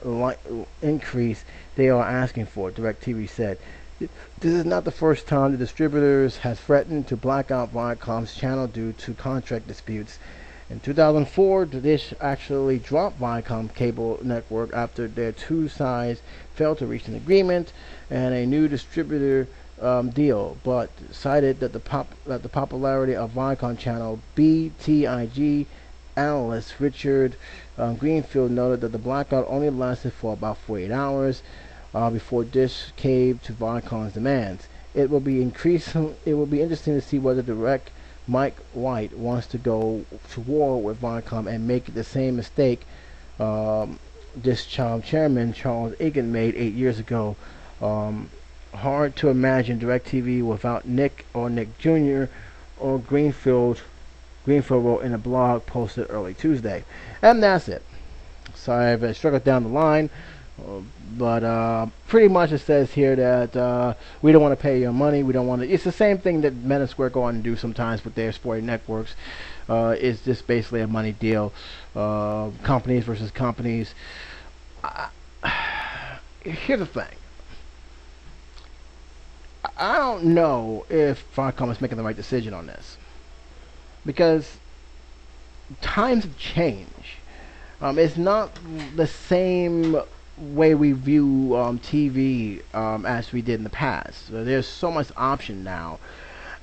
increase they are asking for, DirecTV said. This is not the first time the distributors have threatened to black out Viacom's channel due to contract disputes. In 2004, Dish actually dropped Viacom cable network after their two sides failed to reach an agreement and a new distributor deal, but cited that the popularity of Viacom channel BTIG analyst Richard Greenfield noted that the blackout only lasted for about 48 hours before Dish caved to Viacom's demands. It will be interesting to see whether direct Mike White wants to go to war with Viacom and make the same mistake this chairman Charles Egan made 8 years ago. Hard to imagine DirecTV without Nick Jr. or Greenfield wrote in a blog posted early Tuesday. And that's it. Sorry if I struggled down the line, but pretty much it says here that we don't want to pay your money. We don't want to. It's the same thing that Meta Square go on and do sometimes with their sporting networks. It's just basically a money deal. Companies versus companies. Here's the thing. I don't know if Viacom is making the right decision on this, because times have changed. It's not the same way we view TV as we did in the past. So there's so much option now.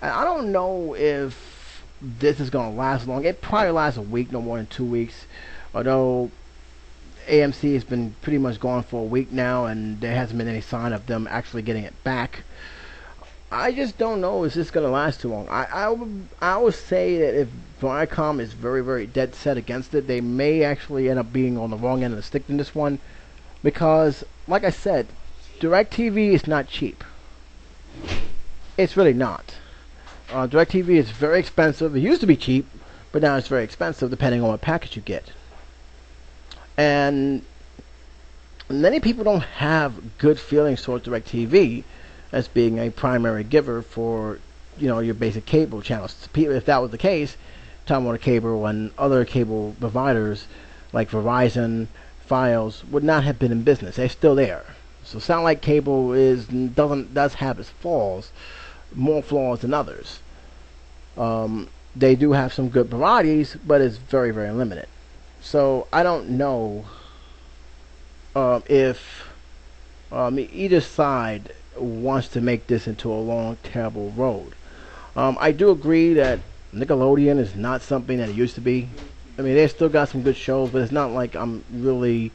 And I don't know if this is going to last long. It probably lasts a week, no more than 2 weeks. Although AMC has been pretty much gone for a week now, and there hasn't been any sign of them actually getting it back. I just don't know if this is going to last too long. I would say that if Viacom is very, very dead set against it, they may actually end up being on the wrong end of the stick in this one. Because, like I said, DirecTV is not cheap. It's really not. DirecTV is very expensive. It used to be cheap, but now it's very expensive depending on what package you get. And many people don't have good feelings towards DirecTV as being a primary giver for, your basic cable channels. If that was the case, Time Warner Cable and other cable providers like Verizon, Files would not have been in business. They're still there. So Satellite Cable does have its flaws, more flaws than others. They do have some good varieties, but it's very, very limited. So I don't know if either side wants to make this into a long, terrible road. I do agree that Nickelodeon is not something that it used to be. I mean, they still got some good shows, but it's not like I'm really,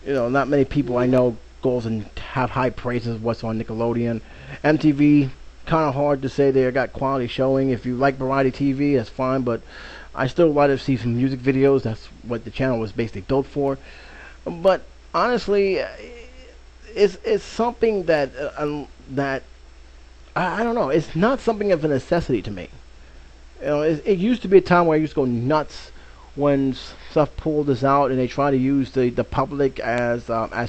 not many people I know goes and have high praises of what's on Nickelodeon. MTV, kind of hard to say they got quality showing. If you like variety TV, that's fine, but I still like to see some music videos. That's what the channel was basically built for. But honestly, it's something that I don't know. It's not something of a necessity to me. It used to be a time where I used to go nuts when stuff pulled this out and they try to use the public as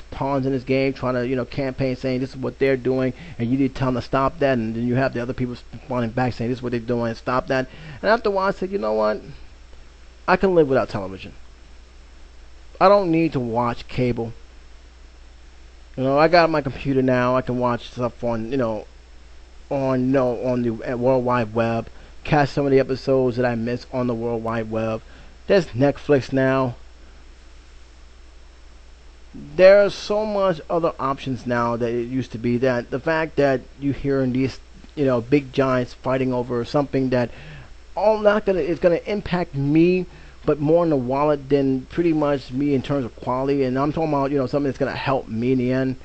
pawns in this game, trying to campaign saying this is what they're doing and you need to tell them to stop that, and then you have the other people responding back saying this is what they're doing and stop that. And after a while I said, you know what? I can live without television. I don't need to watch cable. I got my computer now. I can watch stuff on the World Wide Web. Catch some of the episodes that I miss on the World Wide Web. There's Netflix now. There's so much other options now that it used to be. That the fact that you hear in these big giants fighting over something that is gonna impact me, but more in the wallet than pretty much me in terms of quality. And I'm talking about something that's gonna help me in the end.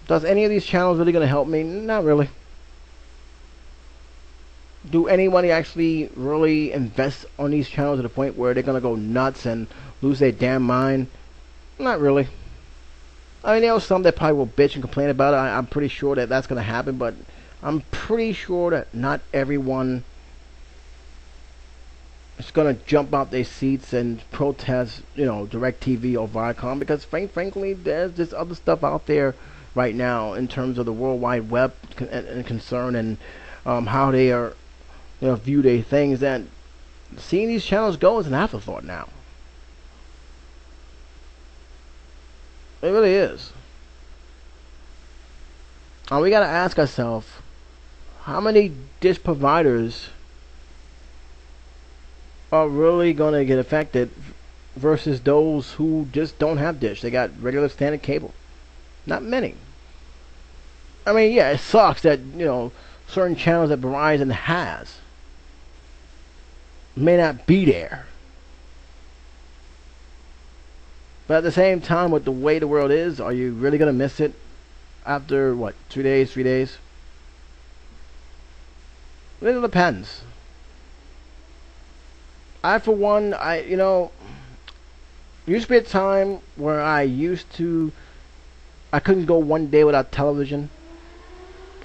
Does any of these channels really gonna help me? Not really. Do anybody actually really invest on these channels to the point where they're gonna go nuts and lose their damn mind? Not really. I mean, there are some that probably will bitch and complain about it. I'm pretty sure that that's gonna happen, but I'm pretty sure that not everyone is gonna jump out their seats and protest, DirecTV or Viacom, because frankly, there's this other stuff out there right now in terms of the World Wide Web and concern and how they are view their things, that seeing these channels go is an afterthought now. It really is. And we gotta ask ourselves, how many dish providers are really gonna get affected versus those who just don't have dish? They got regular standard cable. Not many. I mean, yeah, it sucks that certain channels that Verizon has may not be there. But at the same time, with the way the world is, are you really gonna miss it after what, 2 days, 3 days? It depends. I, for one, used to be a time where I couldn't go one day without television.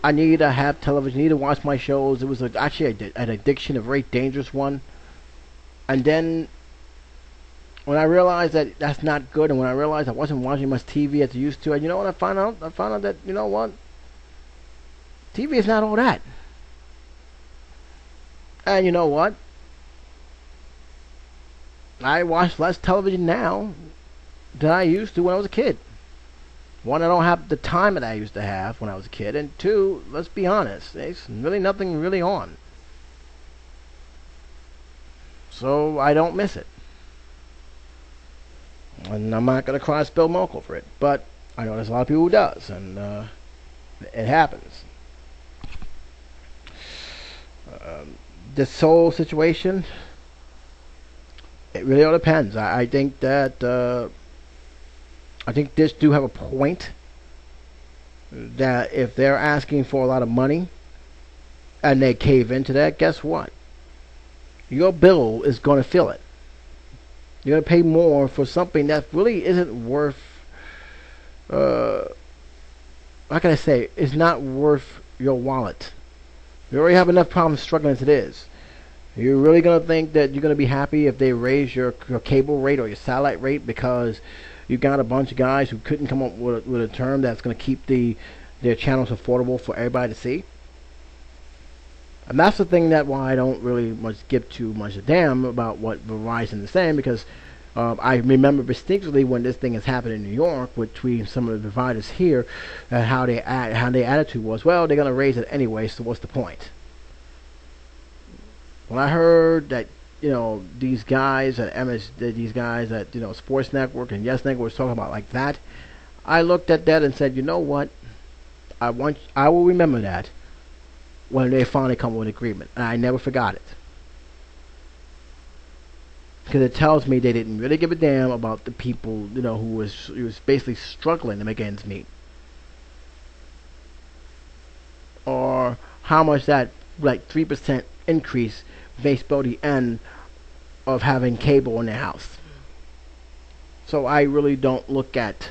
I needed to have television, needed to watch my shows. It was actually an addiction, a very dangerous one. And then when I realized that that's not good, and when I realized I wasn't watching much TV as I used to, and you know what I found out? I found out that, you know what? TV is not all that. And you know what? I watch less television now than I used to when I was a kid. One, I don't have the time that I used to have when I was a kid, and two, let's be honest, there's really nothing really on. So I don't miss it. And I'm not going to cry spill milk over it, but I know there's a lot of people who does, and it happens. This whole situation, it really all depends. I think that I think this do have a point, that if they're asking for a lot of money and they cave into that, guess what? Your bill is going to feel it. You're going to pay more for something that really isn't worth, how can I say, is not worth your wallet. You already have enough problems struggling as it is. You're really going to think that you're going to be happy if they raise your cable rate or your satellite rate because you got a bunch of guys who couldn't come up with a term that's going to keep their channels affordable for everybody to see? And that's the thing that why I don't really give too much a damn about what Verizon is saying, because I remember distinctly when this thing has happened in New York between some of the providers here, how their attitude was, well, they're going to raise it anyway, so what's the point? When I heard that, these guys at Sports Network and Yes Network was talking about like that, I looked at that and said, you know what? I will remember that when they finally come with an agreement, and I never forgot it. Because it tells me they didn't really give a damn about the people, who was basically struggling to make ends meet. Or how much that, 3% increase based on the end of having cable in their house. So I really don't look at,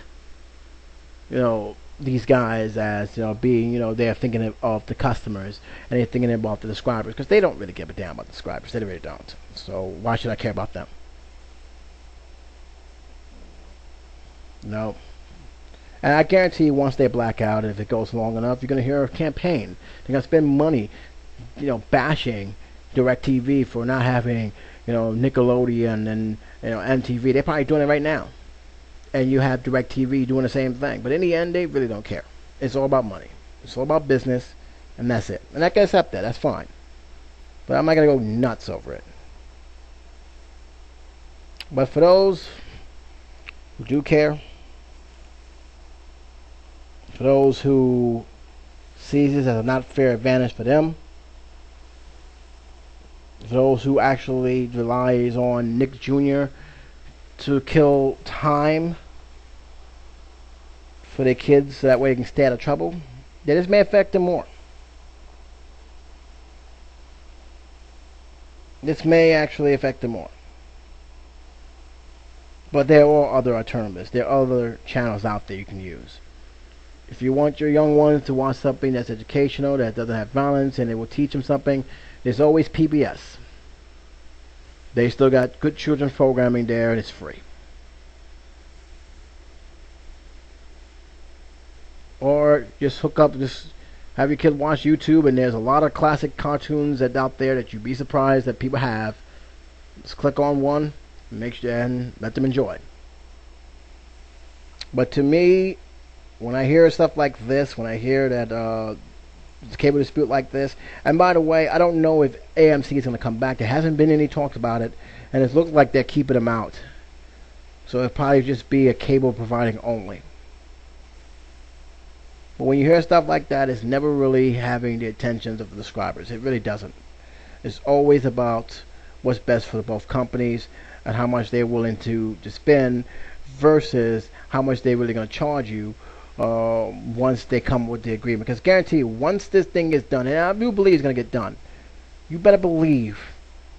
these guys as, being, they're thinking of the customers and they're thinking about the subscribers, because they don't really give a damn about the subscribers. They really don't. So why should I care about them? No. And I guarantee you, once they black out, if it goes long enough, you're going to hear a campaign. They're going to spend money, bashing DirecTV for not having, Nickelodeon and, MTV. They're probably doing it right now. And you have DirecTV doing the same thing. But in the end, they really don't care. It's all about money. It's all about business, and that's it. And I can accept that. That's fine. But I'm not going to go nuts over it. But for those who do care, for those who see this as a not fair advantage for them, for those who actually relies on Nick Jr. to kill time for their kids so that way they can stay out of trouble, yeah, this may affect them more. This may actually affect them more. But there are other alternatives. There are other channels out there you can use. If you want your young ones to watch something that's educational, that doesn't have violence, and it will teach them something, there's always PBS. They still got good children's programming there, and it's free. Or just hook up, just have your kid watch YouTube, and there's a lot of classic cartoons that out there that you'd be surprised that people have. Just click on one, and let them enjoy. But to me, when I hear stuff like this, when I hear that cable dispute like this, and by the way, I don't know if AMC is going to come back. There hasn't been any talks about it, and it looks like they're keeping them out. So it'll probably just be a cable providing only. But when you hear stuff like that, it's never really having the attentions of the subscribers. It really doesn't. It's always about what's best for both companies and how much they're willing to spend versus how much they're really going to charge you once they come with the agreement. Because guarantee you, once this thing is done, and I do believe it's going to get done, you better believe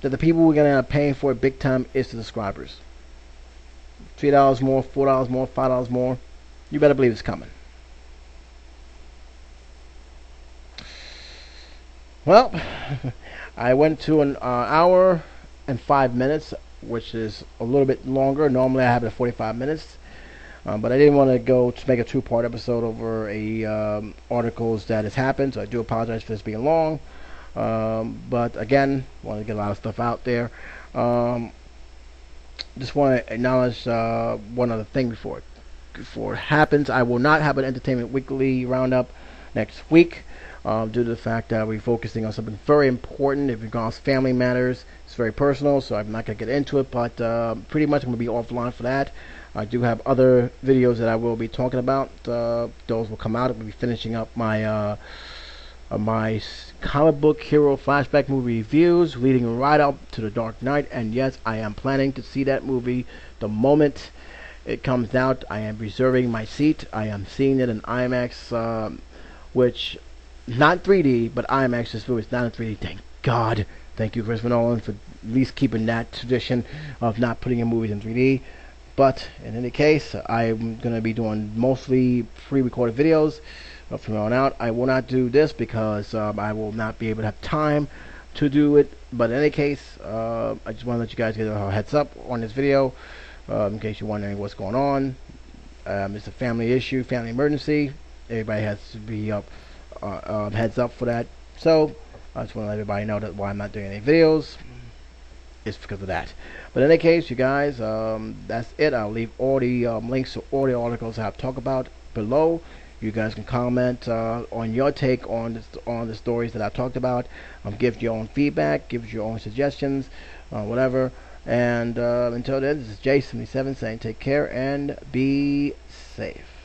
that the people who are going to end up paying for it big time is the subscribers. $3 more, $4 more, $5 more. You better believe it's coming. Well, I went to an hour and 5 minutes, which is a little bit longer. Normally I have it at 45 minutes. But I didn't want to go to make a two-part episode over articles that has happened, so I do apologize for this being long. But again, want to get a lot of stuff out there. Just want to acknowledge one other thing before it happens. I will not have an Entertainment Weekly roundup next week due to the fact that we're focusing on something very important. It regards family matters. It's very personal, so I'm not going to get into it, but pretty much I'm going to be offline for that. I do have other videos that I will be talking about. Those will come out. I'll be finishing up my my comic book hero flashback movie reviews, leading right up to The Dark Knight. And yes, I am planning to see that movie the moment it comes out. I am reserving my seat. I am seeing it in IMAX, which not 3D, but IMAX. This movie is not in 3D. Thank God. Thank you, Christopher Nolan, for at least keeping that tradition of not putting in movies in 3D. But in any case, I'm going to be doing mostly pre-recorded videos from on out. I will not do this because I will not be able to have time to do it. But in any case, I just want to let you guys get a heads up on this video in case you're wondering what's going on. It's a family issue, family emergency. Everybody has to be up heads up for that. So I just want to let everybody know that why I'm not doing any videos. It's because of that. But in any case, you guys, that's it. I'll leave all the links to all the articles I've talked about below. You guys can comment on your take on the stories that I talked about. Give your own feedback, give your own suggestions, whatever. And until then, this is J77 saying take care and be safe.